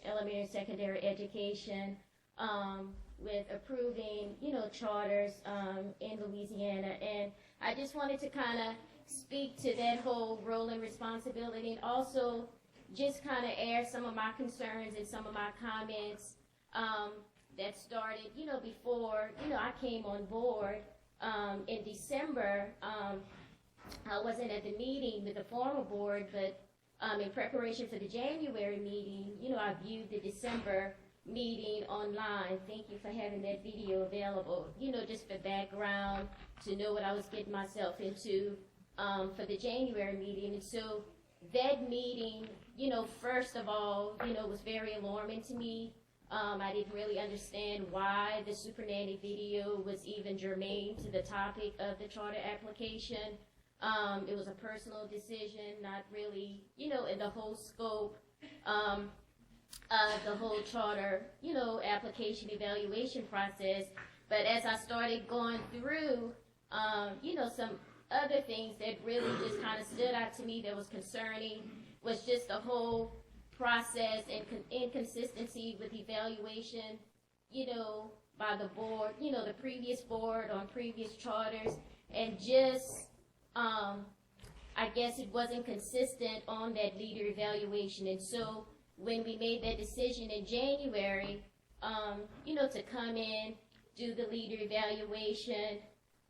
S14: Elementary and Secondary Education, with approving, charters in Louisiana. And I just wanted to kind of speak to that whole role and responsibility, and also just kind of air some of my concerns and some of my comments that started, before, I came on board in December. I wasn't at the meeting with the former board, but in preparation for the January meeting, I viewed the December meeting online. Thank you for having that video available, just for background, to know what I was getting myself into for the January meeting. And so that meeting, first of all, was very alarming to me. I didn't really understand why the Super Nanny video was even germane to the topic of the charter application. It was a personal decision, not really, in the whole scope of the whole charter, application evaluation process. But as I started going through, some other things that really just kind of stood out to me that was concerning was just the whole process and inconsistency with evaluation, by the board, the previous board on previous charters, and just, I guess it wasn't consistent on that leader evaluation. And so when we made that decision in January, to come in, do the leader evaluation.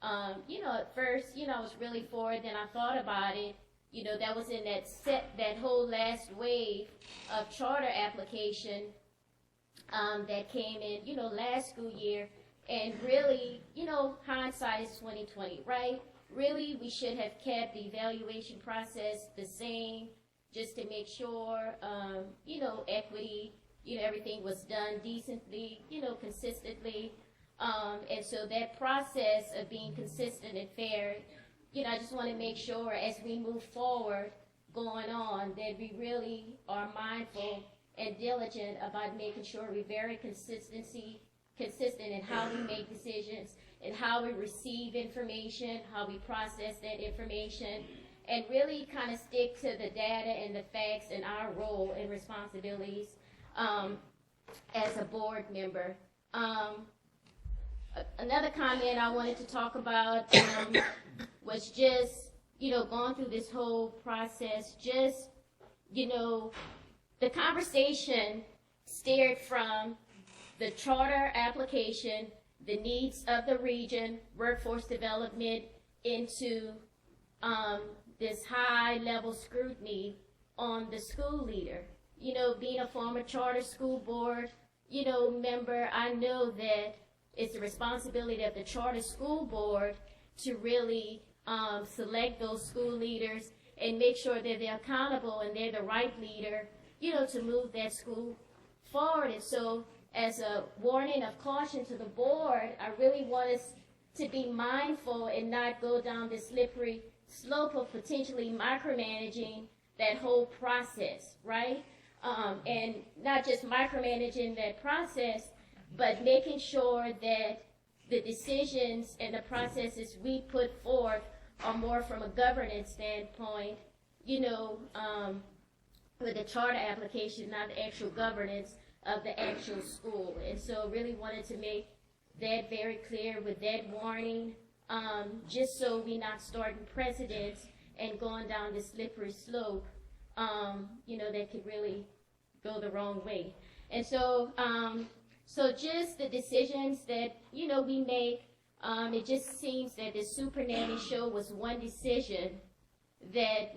S14: At first, I was really for it, then I thought about it. That was in that whole last wave of charter application that came in, last school year. And really, hindsight is 20/20, right? Really, we should have kept the evaluation process the same, just to make sure, equity, everything was done decently, consistently. And so that process of being consistent and fair, I just want to make sure as we move forward, going on, that we really are mindful and diligent about making sure we're very consistent in how we make decisions and how we receive information, how we process that information, and really kind of stick to the data and the facts and our role and responsibilities as a board member. Another comment I wanted to talk about was just, going through this whole process, just, the conversation steered from the charter application, the needs of the region, workforce development, into this high-level scrutiny on the school leader. Being a former charter school board, member, I know that it's the responsibility of the charter school board to really select those school leaders and make sure that they're accountable and they're the right leader, to move that school forward. And so, as a warning of caution to the board, I really want us to be mindful and not go down this slippery slope of potentially micromanaging that whole process, right? And not just micromanaging that process, but making sure that the decisions and the processes we put forth are more from a governance standpoint, with the charter application, not the actual governance of the actual school. And so really wanted to make that very clear with that warning, just so we're not starting precedents and going down this slippery slope, that could really go the wrong way. And so, so just the decisions that, we make, it just seems that the Super Nanny show was one decision that,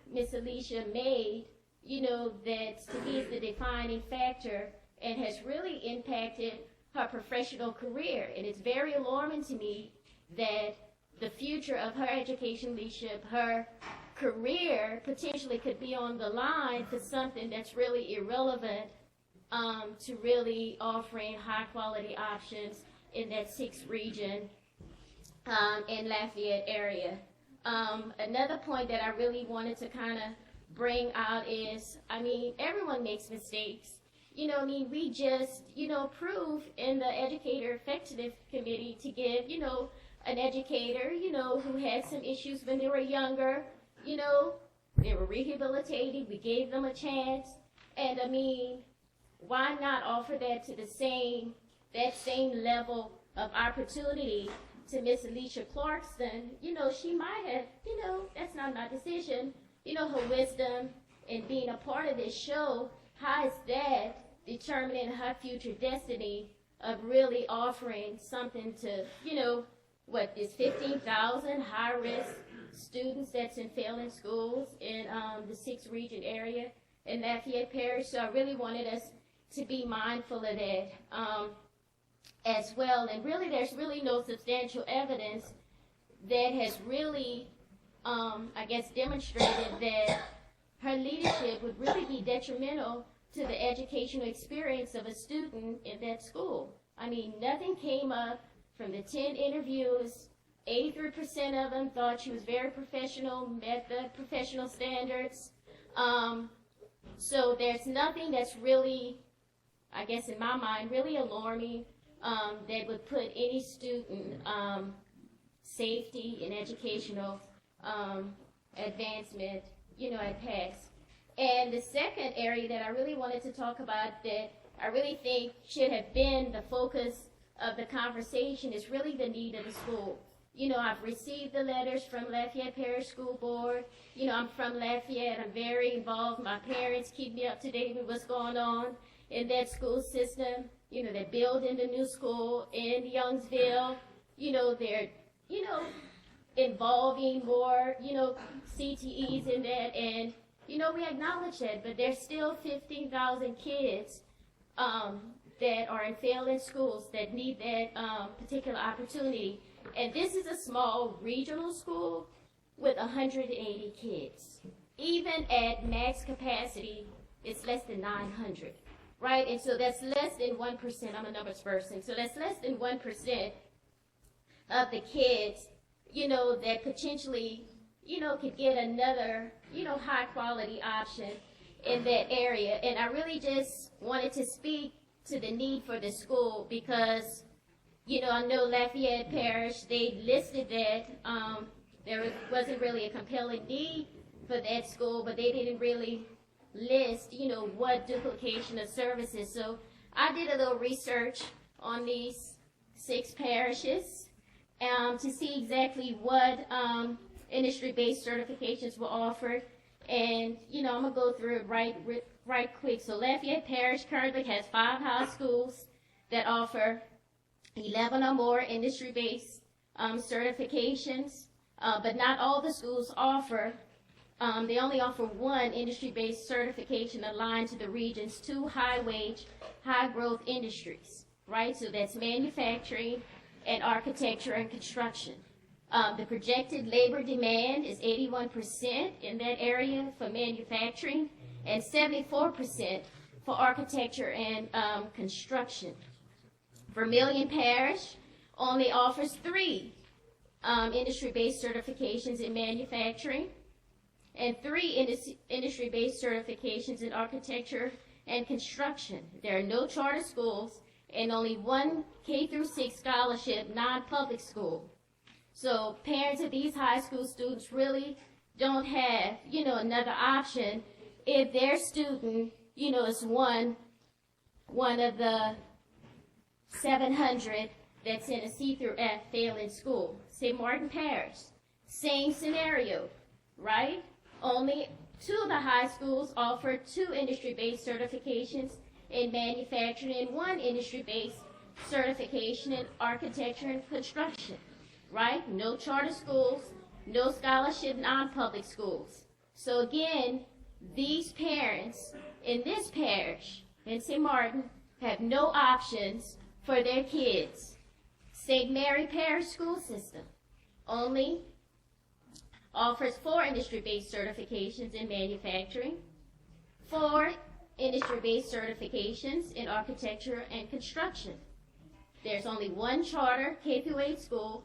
S14: Miss Alicia made, that to me is the defining factor and has really impacted her professional career. And it's very alarming to me that the future of her education leadership, her career potentially could be on the line for something that's really irrelevant to really offering high quality options in that 6th region in Lafayette area. Another point that I really wanted to kind of bring out is, everyone makes mistakes. We just, prove in the Educator Effectiveness Committee to give, an educator, who had some issues when they were younger, they were rehabilitated, we gave them a chance, and why not offer that to that same level of opportunity to Miss Alicia Clarkston? She might have, that's not my decision, her wisdom in being a part of this show, how is that determining her future destiny of really offering something to, what is 15,000 high-risk students that's in failing schools in the 6th region area in Lafayette Parish. So I really wanted us to be mindful of that as well. And really, there's really no substantial evidence that has really, demonstrated that her leadership would really be detrimental to the educational experience of a student in that school. Nothing came up from the 10 interviews. 83% of them thought she was very professional, met the professional standards. So there's nothing that's really, in my mind, really alarming that would put any student safety and educational advancement, at pass. And the second area that I really wanted to talk about that I really think should have been the focus of the conversation is really the need of the school. I've received the letters from Lafayette Parish School Board. I'm from Lafayette. I'm very involved. My parents keep me up to date with what's going on in that school system. they're building the new school in Youngsville. They're, involving more, CTEs in that, and, we acknowledge that, but there's still 15,000 kids that are in failing schools that need that particular opportunity. And this is a small regional school with 180 kids. Even at max capacity, it's less than 900, right? And so that's less than 1%. I'm a numbers person. So that's less than 1% of the kids, that potentially, could get another, high quality option in that area. And I really just wanted to speak to the need for the school because, I know Lafayette Parish, they listed that there wasn't really a compelling need for that school, but they didn't really list, what duplication of services. So I did a little research on these 6 parishes to see exactly what industry-based certifications were offered. And, I'm going to go through it right quick. So Lafayette Parish currently has 5 high schools that offer 11 or more industry-based certifications, but not all the schools offer. They only offer 1 industry-based certification aligned to the region's 2 high-wage, high-growth industries, right? So that's manufacturing and architecture and construction. The projected labor demand is 81% in that area for manufacturing and 74% for architecture and construction. Vermilion Parish only offers 3 industry-based certifications in manufacturing and 3 industry-based certifications in architecture and construction. There are no charter schools and only 1 K-6 scholarship non-public school. So parents of these high school students really don't have, another option if their student, is one of the 700 that's in a C through F failing school. St. Martin Parish, same scenario, right? Only 2 of the high schools offer 2 industry-based certifications in manufacturing and 1 industry-based certification in architecture and construction, right? No charter schools, no scholarship non-public schools. So again, these parents in this parish, in St. Martin, have no options for their kids. St. Mary Parish School System only offers 4 industry-based certifications in manufacturing, 4 industry-based certifications in architecture and construction. There's only 1 charter K-8 school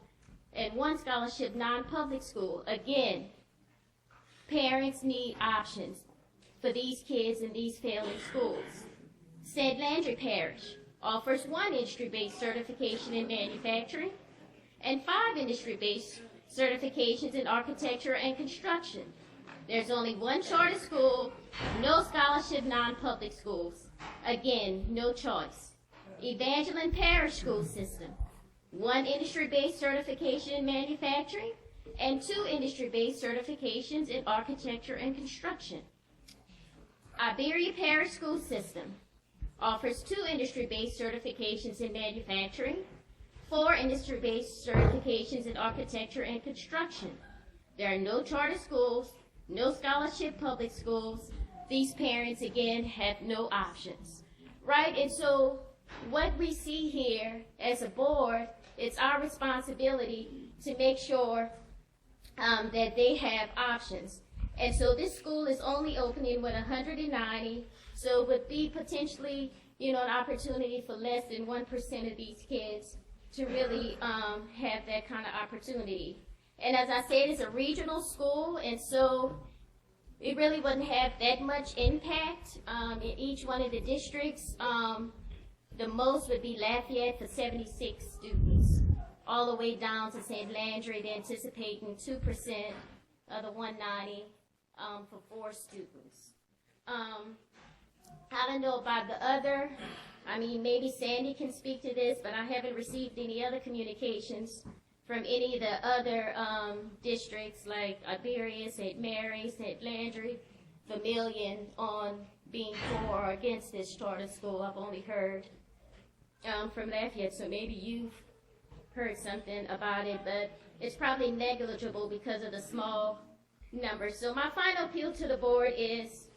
S14: and 1 scholarship non-public school. Again, parents need options for these kids in these failing schools. St. Landry Parish offers 1 industry-based certification in manufacturing and 5 industry-based certifications in architecture and construction. There's only 1 charter school, no scholarship non-public schools. Again, no choice. Evangeline Parish School System, 1 industry-based certification in manufacturing and 2 industry-based certifications in architecture and construction. Iberia Parish School System offers 2 industry-based certifications in manufacturing, 4 industry-based certifications in architecture and construction. There are no charter schools, no scholarship public schools. These parents, again, have no options, right? And so what we see here as a board, it's our responsibility to make sure that they have options. And so this school is only opening with 190, so it would be potentially, an opportunity for less than 1% of these kids to really have that kind of opportunity. And as I said, it's a regional school, and so it really wouldn't have that much impact in each one of the districts. The most would be Lafayette for 76 students, all the way down to St. Landry. They're anticipating 2% of the 190 for 4 students. I don't know about the other, maybe Sandy can speak to this, but I haven't received any other communications from any of the other districts like Iberia, St. Mary, St. Landry, Vermilion on being for or against this charter school. I've only heard from Lafayette, so maybe you've heard something about it, but it's probably negligible because of the small numbers. So my final appeal to the board is,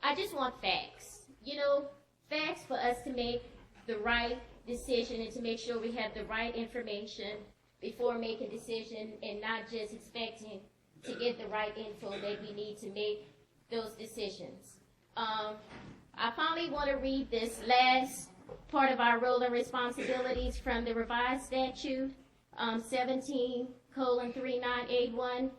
S14: I just want facts. You know, facts for us to make the right decision and to make sure we have the right information before making a decision and not just expecting to get the right info that we need to make those decisions. I finally want to read this last part of our role and responsibilities from the revised statute, 17:3981.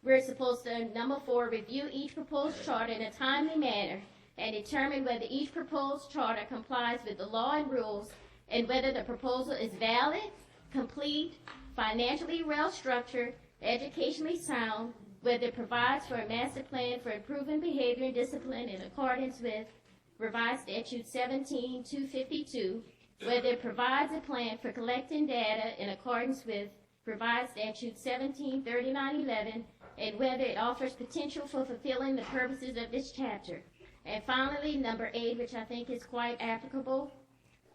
S14: We're supposed to, number 4, review each proposed charter in a timely manner and determine whether each proposed charter complies with the law and rules and whether the proposal is valid, complete, financially well structured, educationally sound, whether it provides for a master plan for improving behavior and discipline in accordance with revised statute 17:252, whether it provides a plan for collecting data in accordance with revised statute 17:3911, and whether it offers potential for fulfilling the purposes of this chapter. And finally, number 8, which I think is quite applicable,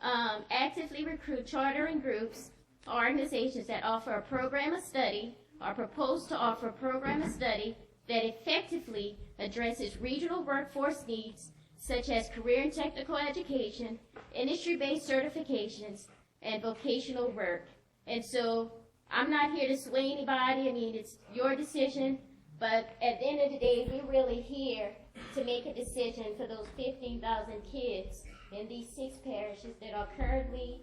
S14: actively recruit chartering groups or organizations that offer a program of study or propose to offer a program of study that effectively addresses regional workforce needs such as career and technical education, industry-based certifications, and vocational work. And so I'm not here to sway anybody. I mean, it's your decision. But at the end of the day, we're really here to make a decision for those 15,000 kids in these 6 parishes that are currently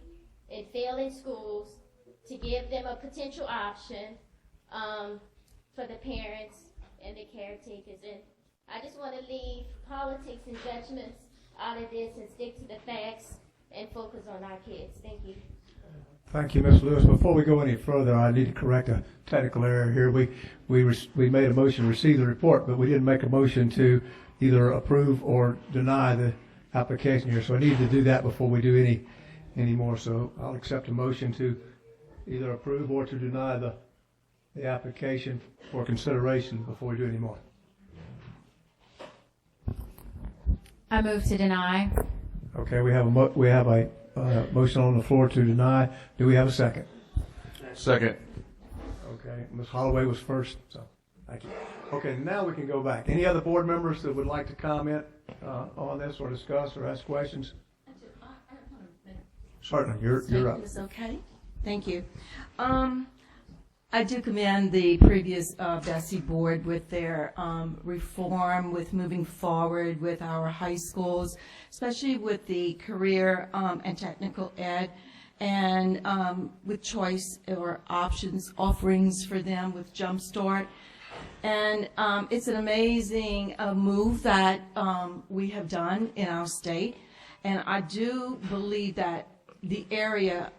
S14: in failing schools, to give them a potential option for the parents and the caretakers. And I just want to leave politics and judgments out of this and stick to the facts and focus on our kids. Thank you.
S1: Thank you, Ms. Lewis. Before we go any further, I need to correct a technical error here. We made a motion to receive the report, but we didn't make a motion to either approve or deny the application here. So I need to do that before we do any more. So I'll accept a motion to either approve or to deny the application for consideration before we do any more.
S3: I move to deny.
S1: Okay, we have a motion on the floor to deny. Do we have a second?
S11: Second.
S1: Okay, Ms. Holloway was first, so thank you. Okay, now we can go back. Any other board members that would like to comment on this or discuss or ask questions? Certainly, you're up.
S23: It's okay. Thank you. I do commend the previous BESE board with their reform, with moving forward with our high schools, especially with the career and technical ed, and with choice or options, offerings for them with Jumpstart. And it's an amazing move that we have done in our state. And I do believe that the area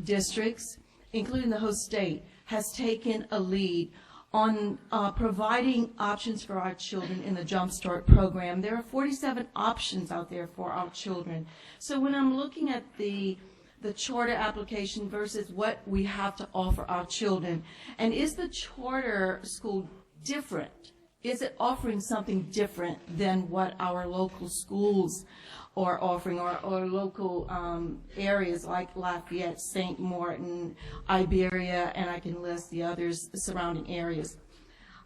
S23: districts, including the host state, has taken a lead on providing options for our children in the Jumpstart program. There are 47 options out there for our children. So when I'm looking at the charter application versus what we have to offer our children, and is the charter school different? Is it offering something different than what our local schools are offering, or local areas like Lafayette, St. Martin, Iberia, and I can list the others, the surrounding areas.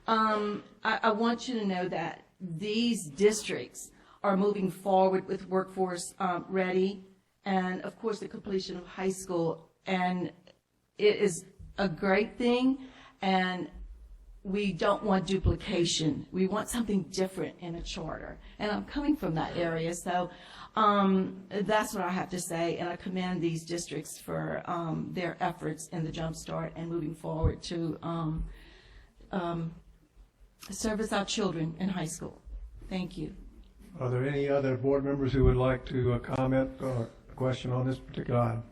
S23: I want you to know that these districts are moving forward with workforce ready, and of course the completion of high school, and it is a great thing, and we don't want duplication. We want something different in a charter. And I'm coming from that area, so that's what I have to say. And I commend these districts for their efforts in the Jumpstart and moving forward to service our children in high school. Thank you.
S1: Are there any other board members who would like to comment or question on this particular item?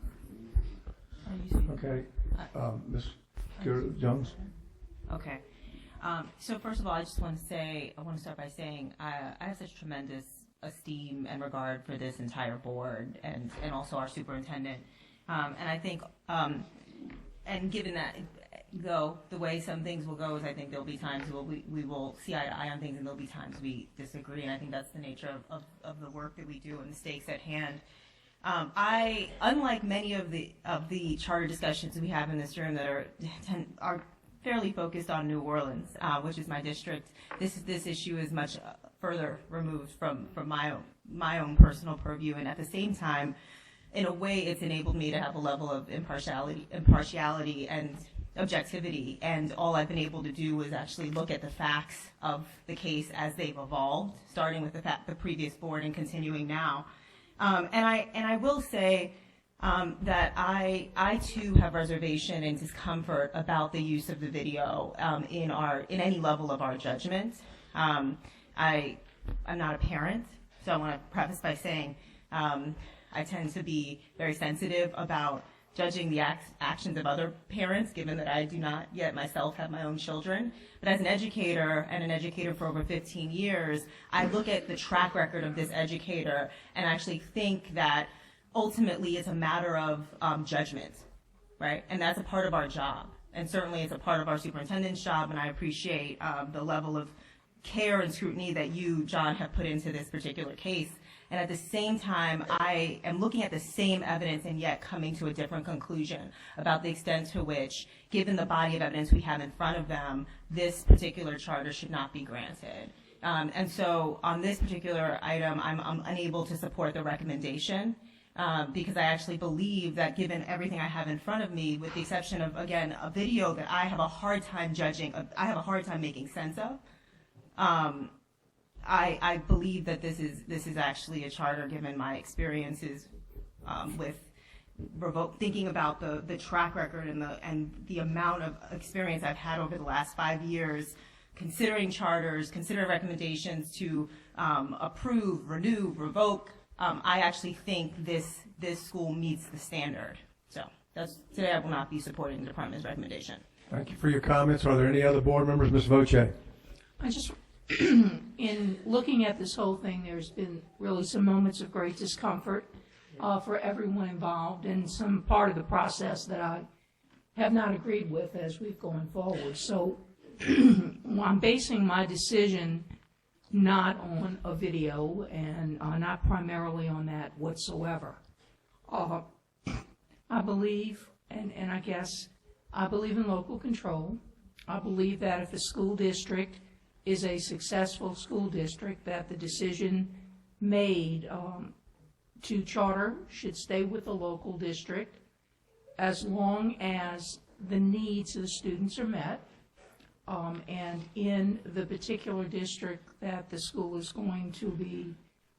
S1: Okay. Ms. Jones?
S24: Okay. So first of all, I want to start by saying I have such tremendous esteem and regard for this entire board and also our superintendent. And I think, and given that, though, the way some things will go is I think there'll be times we will see eye to eye on things, and there'll be times we disagree. And I think that's the nature of the work that we do and the stakes at hand. Unlike many of the charter discussions we have in this room that are fairly focused on New Orleans, which is my district, this issue is much further removed from my own personal purview, and at the same time, in a way, it's enabled me to have a level of impartiality and objectivity, and all I've been able to do is actually look at the facts of the case as they've evolved, starting with the previous board and continuing now. And I will say that I too have reservation and discomfort about the use of the video in any level of our judgment. I'm not a parent, so I want to preface by saying I tend to be very sensitive about judging the actions of other parents, given that I do not yet myself have my own children. But as an educator, and an educator for over 15 years, I look at the track record of this educator and actually think that ultimately it's a matter of judgment, right? And that's a part of our job. And certainly it's a part of our superintendent's job, and I appreciate the level of care and scrutiny that you, John, have put into this particular case. And at the same time, I am looking at the same evidence and yet coming to a different conclusion about the extent to which, given the body of evidence we have in front of them, this particular charter should not be granted. And so on this particular item, I'm unable to support the recommendation because I actually believe that given everything I have in front of me, with the exception of, again, a video that I have a hard time judging, I have a hard time making sense of, I believe that this is actually a charter, given my experiences with thinking about the track record and the amount of experience I've had over the last 5 years, considering charters, considering recommendations to approve, renew, revoke. I actually think this school meets the standard. So today I will not be supporting the department's recommendation.
S1: Thank you for your comments. Are there any other board members? Ms. Voce.
S5: I just, in looking at this whole thing, there's been really some moments of great discomfort for everyone involved, and some part of the process that I have not agreed with as we've gone forward. So I'm basing my decision not on a video and not primarily on that whatsoever. I believe, and I guess I believe in local control. I believe that if a school district is a successful school district, that the decision made to charter should stay with the local district as long as the needs of the students are met. And in the particular district that the school is going to be,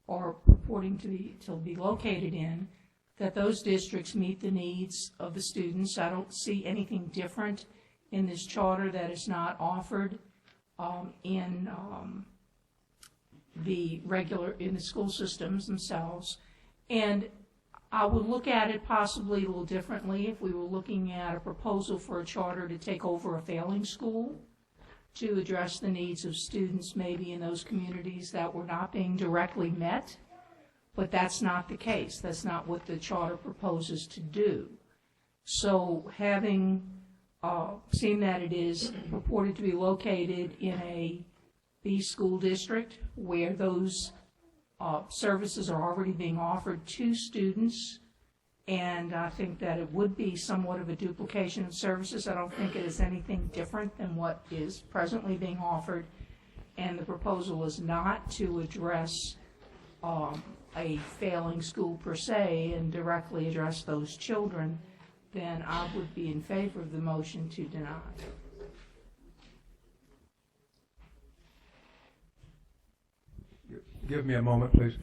S5: or purporting to be located in, that those districts meet the needs of the students. I don't see anything different in this charter that is not offered in the school systems themselves. And I would look at it possibly a little differently if we were looking at a proposal for a charter to take over a failing school to address the needs of students maybe in those communities that were not being directly met. But that's not the case. That's not what the charter proposes to do. So having seen that it is purported to be located in a BESE school district where those services are already being offered to students, and I think that it would be somewhat of a duplication of services. I don't think it is anything different than what is presently being offered, and the proposal is not to address a failing school per se and directly address those children. Then I would be in favor of the motion to deny.
S1: Give me a moment, please.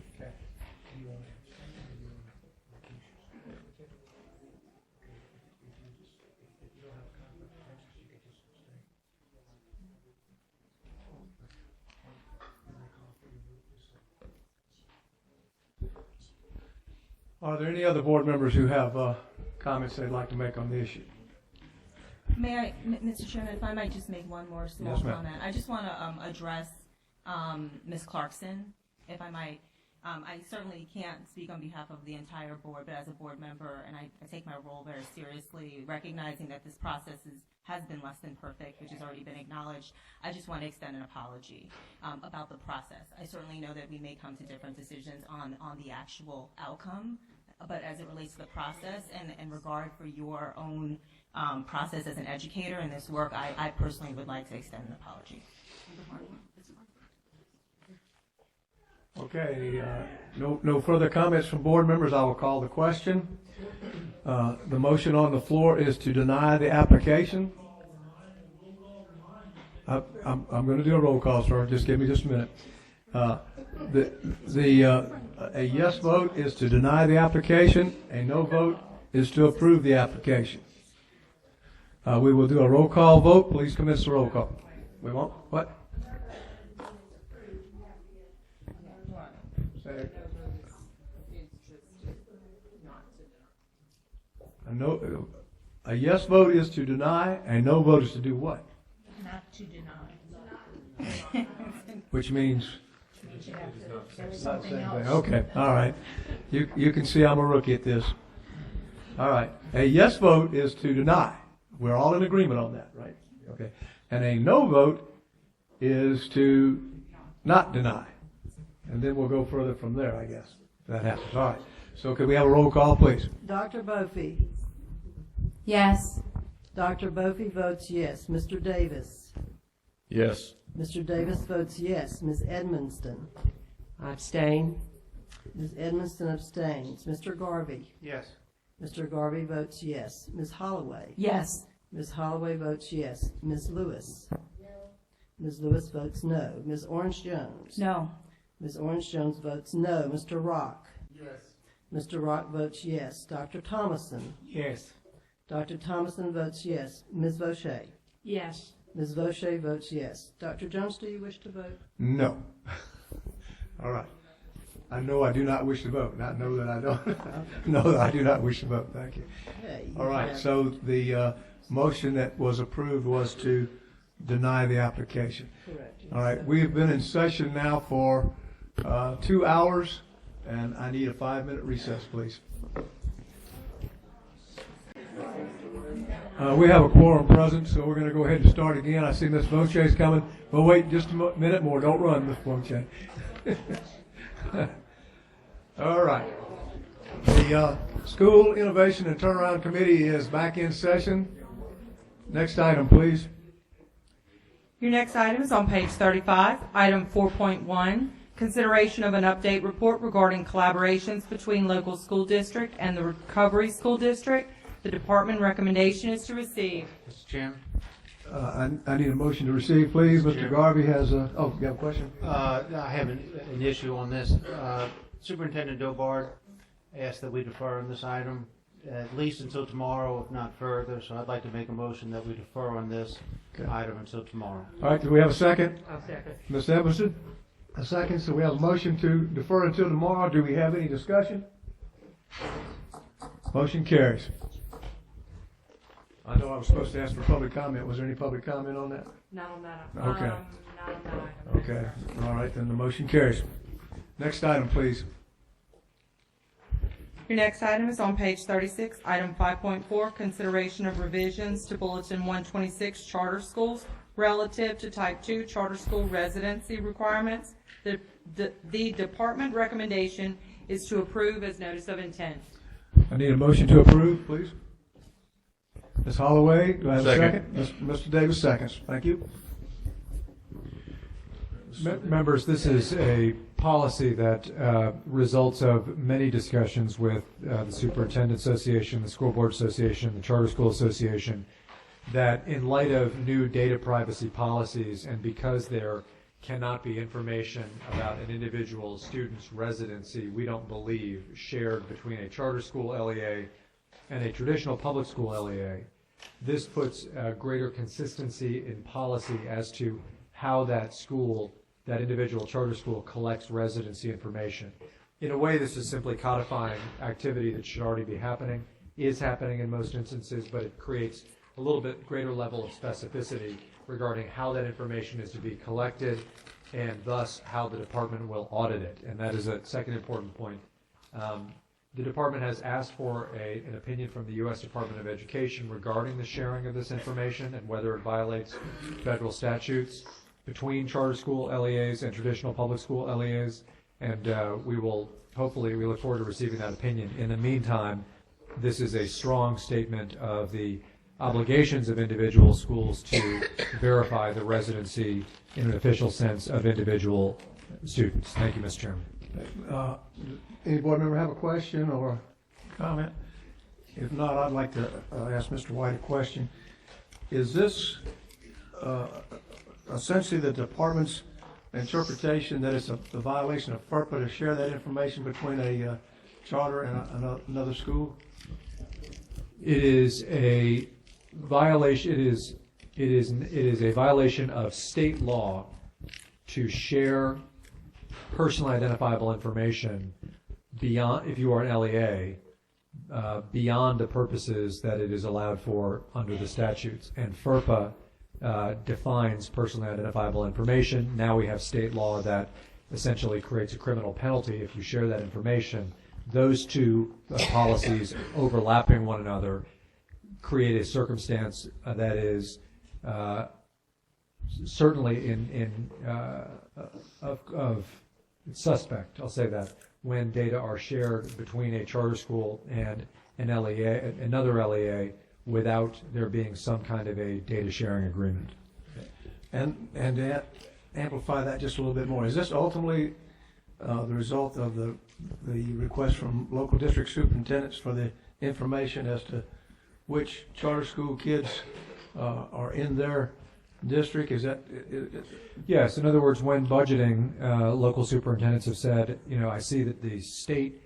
S1: Are there any other board members who have comments they'd like to make on the issue?
S24: May I, Mr. Chairman, if I might just make one more small comment. I just want to address Ms. Clarkson, if I might. I certainly can't speak on behalf of the entire board, but as a board member, and I take my role very seriously, recognizing that this process has been less than perfect, which has already been acknowledged. I just want to extend an apology about the process. I certainly know that we may come to different decisions on the actual outcome, but as it relates to the process and in regard for your own process as an educator in this work, I personally would like to extend an apology.
S1: Okay, no further comments from board members. I will call the question. The motion on the floor is to deny the application. I'm going to do a roll call, sir. Just give me just a minute. A yes vote is to deny the application. A no vote is to approve the application. We will do a roll call vote. Please commence the roll call. We won't? What? A yes vote is to deny. A no vote is to do what?
S5: Not to deny.
S1: Which means
S5: something else.
S1: okay, all right. You can see I'm a rookie at this. All right. A yes vote is to deny. We're all in agreement on that, right? Okay. And a no vote is to not deny. And then we'll go further from there, I guess. If that happens. All right. So could we have a roll call, please?
S10: Dr. Bofi.
S3: Yes.
S10: Dr. Bofi votes yes. Mr. Davis.
S19: Yes.
S10: Mr. Davis votes yes. Ms. Edmonston.
S9: I abstain.
S10: Ms. Edmonston abstains. Mr. Garvey.
S7: Yes.
S10: Mr. Garvey votes yes. Ms. Holloway.
S5: Yes.
S10: Ms. Holloway votes yes. Ms. Lewis. Ms. Lewis votes no. Ms. Orange Jones.
S15: No.
S10: Ms. Orange Jones votes no. Mr. Rock.
S7: Yes.
S10: Mr. Rock votes yes. Dr. Thomason.
S7: Yes.
S10: Dr. Thomason votes yes. Ms. Vaucher.
S5: Yes.
S10: Ms. Vaucher votes yes. Dr. Jones, do you wish to vote?
S1: No. All right. I know I do not wish to vote. Not know that I don't. No, that I do not wish to vote. Thank you.
S10: Okay,
S1: All right. So the motion that was approved was to deny the application.
S10: Correct.
S1: All right. We have been in session now for 2 hours, and I need a 5-minute recess, please. We have a quorum present, so we're going to go ahead and start again. I see Ms. Vaucher's coming. But wait just a minute more. Don't run, Ms. Vaucher. All right. The School Innovation and Turnaround Committee is back in session. Next item, please.
S4: Your next item is on page 35, item 4.1, consideration of an update report regarding collaborations between local school district and the Recovery School District. The department recommendation is to receive.
S7: Mr. Chairman?
S1: I need a motion to receive, please. Mr. Garvey has a, you have a question?
S7: I have an issue on this. Superintendent Dobard asked that we defer on this item at least until tomorrow, if not further. So I'd like to make a motion that we defer on this item until tomorrow.
S1: All right, do we have a second?
S9: I'll second.
S1: Ms. Emerson? A second, so we have a motion to defer until tomorrow. Do we have any discussion? Motion carries. I know I was supposed to ask for public comment. Was there any public comment on that?
S4: Not on that.
S1: Okay.
S4: Not on that item.
S1: Okay, all right, then the motion carries. Next item, please.
S4: Your next item is on page 36, item 5.4, consideration of revisions to Bulletin 126 charter schools relative to Type 2 charter school residency requirements. The department recommendation is to approve as notice of intent.
S1: I need a motion to approve, please. Ms. Holloway, do I have a
S19: Second.
S1: second? Mr. Davis seconds. Thank you.
S8: Members, this is a policy that results of many discussions with the Superintendent Association, the School Board Association, the Charter School Association, that in light of new data privacy policies and because there cannot be information about an individual student's residency, we don't believe, shared between a charter school LEA and a traditional public school LEA. This puts greater consistency in policy as to how that school, that individual charter school, collects residency information. In a way, this is simply codifying activity that should already be happening, is happening in most instances, but it creates a little bit greater level of specificity regarding how that information is to be collected and thus how the department will audit it. And that is a second important point. The department has asked for an opinion from the U.S. Department of Education regarding the sharing of this information and whether it violates federal statutes between charter school LEAs and traditional public school LEAs. And we look forward to receiving that opinion. In the meantime, this is a strong statement of the obligations of individual schools to verify the residency in an official sense of individual students. Thank you, Mr. Chairman.
S1: Any board member have a question or comment? If not, I'd like to ask Mr. White a question. Is this essentially the department's interpretation that it's a violation of FERPA to share that information between a charter and another school?
S8: It is a violation. It is a violation of state law to share personally identifiable information beyond, if you are an LEA, beyond the purposes that it is allowed for under the statutes. And FERPA defines personally identifiable information. Now we have state law that essentially creates a criminal penalty if you share that information. Those two policies overlapping one another create a circumstance that is certainly of suspect, I'll say that, when data are shared between a charter school and an LEA, another LEA, without there being some kind of a data sharing agreement.
S1: And to amplify that just a little bit more, is this ultimately the result of the request from local district superintendents for the information as to which charter school kids are in their district? Is that
S8: Yes. In other words, when budgeting, local superintendents have said, I see that the state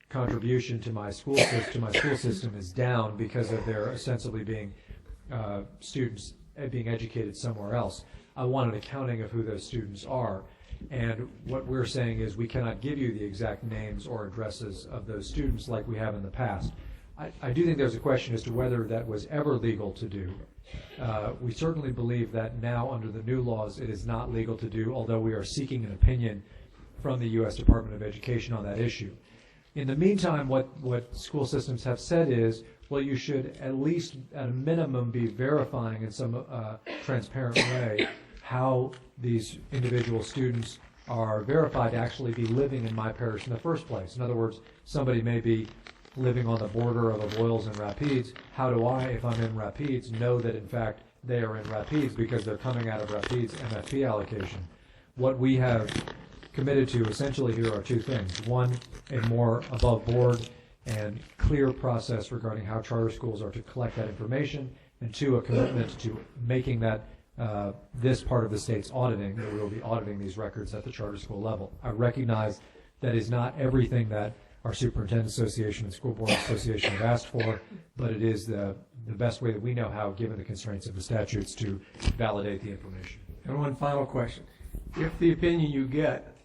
S8: contribution to my school system is down because of their ostensibly being students being educated somewhere else. I want an accounting of who those students are. And what we're saying is we cannot give you the exact names or addresses of those students like we have in the past. I do think there's a question as to whether that was ever legal to do. We certainly believe that now under the new laws it is not legal to do, although we are seeking an opinion from the U.S. Department of Education on that issue. In the meantime, what school systems have said is, well, you should at least at a minimum be verifying in some transparent way how these individual students are verified to actually be living in my parish in the first place. In other words, somebody may be living on the border of Avoyelles and Rapides. How do I, if I'm in Rapides, know that in fact they are in Rapides because they're coming out of Rapides MFP allocation? What we have committed to essentially here are two things. One, a more above board and clear process regarding how charter schools are to collect that information, and two, a commitment to making that this part of the state's auditing, that we will be auditing these records at the charter school level. I recognize that is not everything that our Superintendent Association and School Board Association have asked for, but it is the best way that we know how, given the constraints of the statutes, to validate the information.
S1: And one final question. If the opinion you get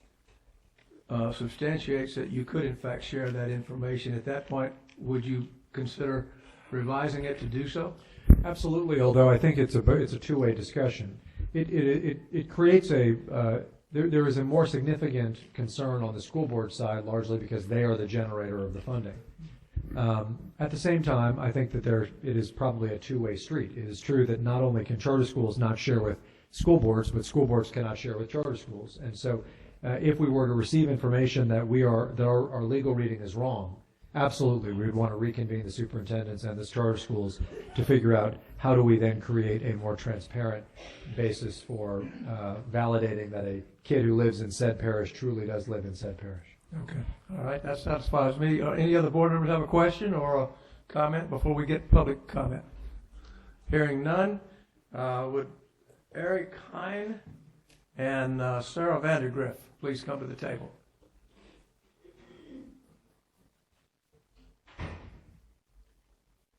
S1: substantiates that you could in fact share that information, at that point, would you consider revising it to do so?
S8: Absolutely, although I think it's a two-way discussion. It creates there is a more significant concern on the school board side, largely because they are the generator of the funding. At the same time, I think that it is probably a two-way street. It is true that not only can charter schools not share with school boards, but school boards cannot share with charter schools. And so if we were to receive information that our legal reading is wrong, absolutely, we would want to reconvene the superintendents and the charter schools to figure out how do we then create a more transparent basis for validating that a kid who lives in said parish truly does live in said parish.
S1: Okay. All right. That satisfies me. Any other board members have a question or a comment before we get public comment? Hearing none, would Eric Hine and Sarah Vandergriff please come to the table?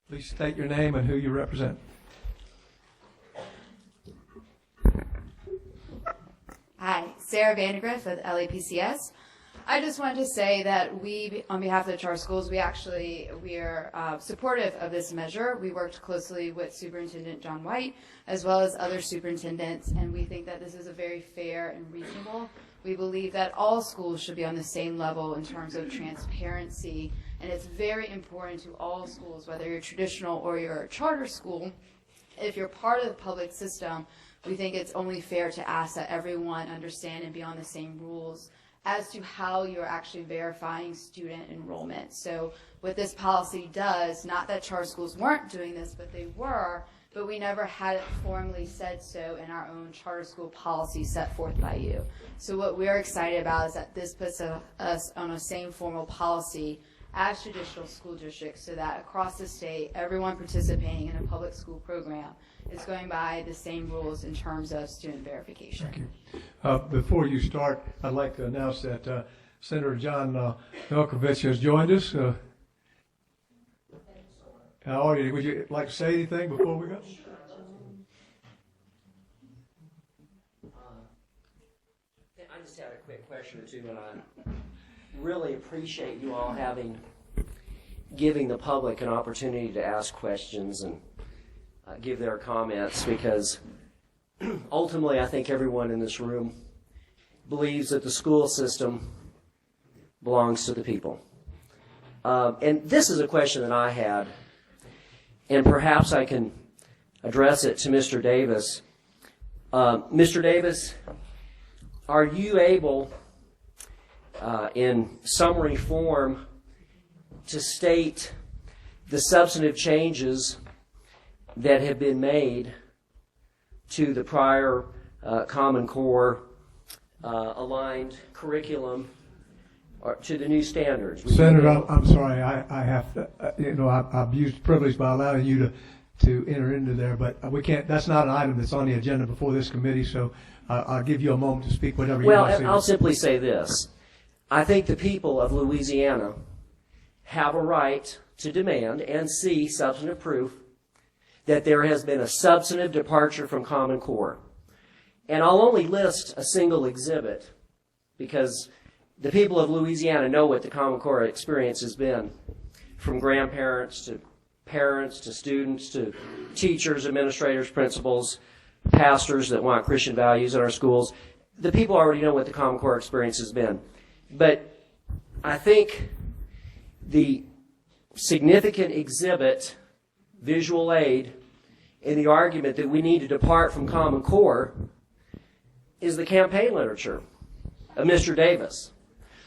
S1: Please state your name and who you represent.
S3: Hi, Sarah Vandergriff with LAPCS. I just wanted to say that we, on behalf of the charter schools, we are supportive of this measure. We worked closely with Superintendent John White as well as other superintendents, and we think that this is a very fair and reasonable. We believe that all schools should be on the same level in terms of transparency, and it's very important to all schools, whether you're traditional or you're a charter school. If you're part of the public system, we think it's only fair to ask that everyone understand and be on the same rules as to how you're actually verifying student enrollment. So what this policy does, not that charter schools weren't doing this, but they were, but we never had it formally said so in our own charter school policy set forth by you. So what we're excited about is that this puts us on the same formal policy as traditional school districts, so that across the state, everyone participating in a public school program is going by the same rules in terms of student verification.
S1: Thank you. Before you start, I'd like to announce that Senator John Milkovich has joined us. How are you? Would you like to say anything before we go?
S11: I just had a quick question or two, and I really appreciate you all giving the public an opportunity to ask questions and give their comments, because ultimately I think everyone in this room believes that the school system belongs to the people. And this is a question that I had, and perhaps I can address it to Mr. Davis. Mr. Davis, are you able, in summary form, to state the substantive changes that have been made to the prior Common Core aligned curriculum or to the new standards?
S1: Senator, I'm sorry, I have to, I've used privilege by allowing you to enter into there, but we can't, that's not an item that's on the agenda before this committee, so I'll give you a moment to speak whatever you want to say.
S11: Well, I'll simply say this. I think the people of Louisiana have a right to demand and see substantive proof that there has been a substantive departure from Common Core. And I'll only list a single exhibit because the people of Louisiana know what the Common Core experience has been, from grandparents to parents to students to teachers, administrators, principals, pastors that want Christian values in our schools. The people already know what the Common Core experience has been. But I think the significant exhibit, visual aid, in the argument that we need to depart from Common Core is the campaign literature of Mr. Davis,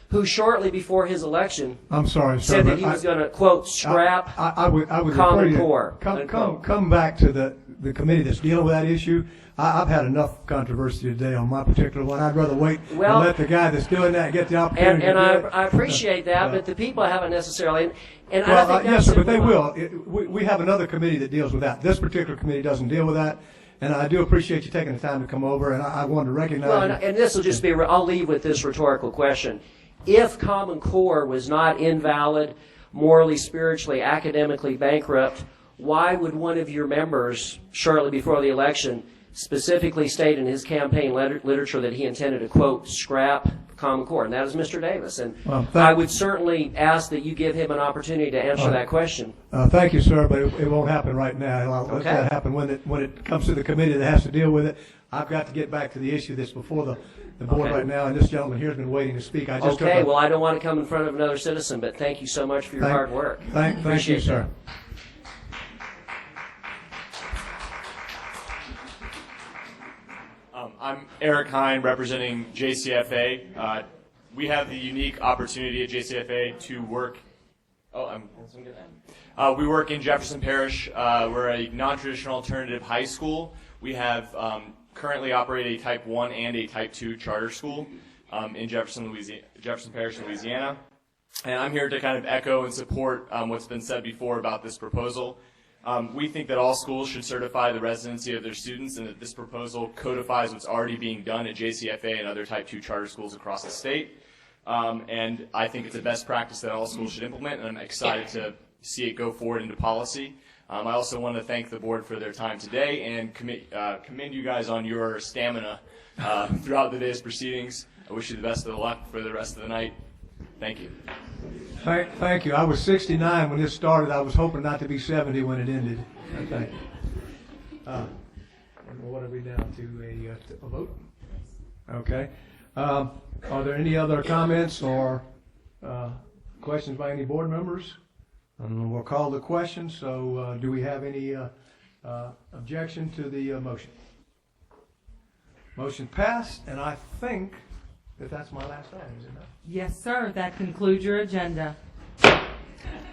S11: who shortly before his election said that he was going to, quote, scrap
S1: I would
S11: Common Core.
S1: Come back to the committee that's dealing with that issue. I've had enough controversy today on my particular one. I'd rather wait and let the guy that's doing that get the opportunity.
S11: And I appreciate that, but the people haven't necessarily. And
S1: well,
S11: I think
S1: yes, sir, but they will. We have another committee that deals with that. This particular committee doesn't deal with that. And I do appreciate you taking the time to come over, and I wanted to recognize
S11: well, and this will just be, I'll leave with this rhetorical question. If Common Core was not invalid, morally, spiritually, academically bankrupt, why would one of your members, shortly before the election, specifically state in his campaign literature that he intended to, quote, scrap Common Core? And that is Mr. Davis. And I would certainly ask that you give him an opportunity to answer that question.
S1: Thank you, sir, but it won't happen right now. I'll let that happen when it comes to the committee that has to deal with it. I've got to get back to the issue that's before the board right now, and this gentleman here has been waiting to speak.
S11: Well, I don't want to come in front of another citizen, but thank you so much for your hard work.
S1: Thank you, sir.
S12: I'm Eric Hine, representing JCFA. We have the unique opportunity at JCFA to work. We work in Jefferson Parish. We're a non-traditional alternative high school. We have currently operate a Type 1 and a Type 2 charter school in Jefferson Parish, Louisiana. And I'm here to kind of echo and support what's been said before about this proposal. We think that all schools should certify the residency of their students, and that this proposal codifies what's already being done at JCFA and other Type 2 charter schools across the state. And I think it's a best practice that all schools should implement, and I'm excited to see it go forward into policy. I also want to thank the board for their time today and commend you guys on your stamina throughout the day's proceedings. I wish you the best of luck for the rest of the night. Thank you.
S1: Thank you. I was 69 when this started. I was hoping not to be 70 when it ended. Thank you. What are we down to? A vote? Okay. Are there any other comments or questions by any board members? And we'll call the question. So do we have any objection to the motion? Motion passed, and I think if that's my last item, is it not?
S4: Yes, sir. That concludes your agenda.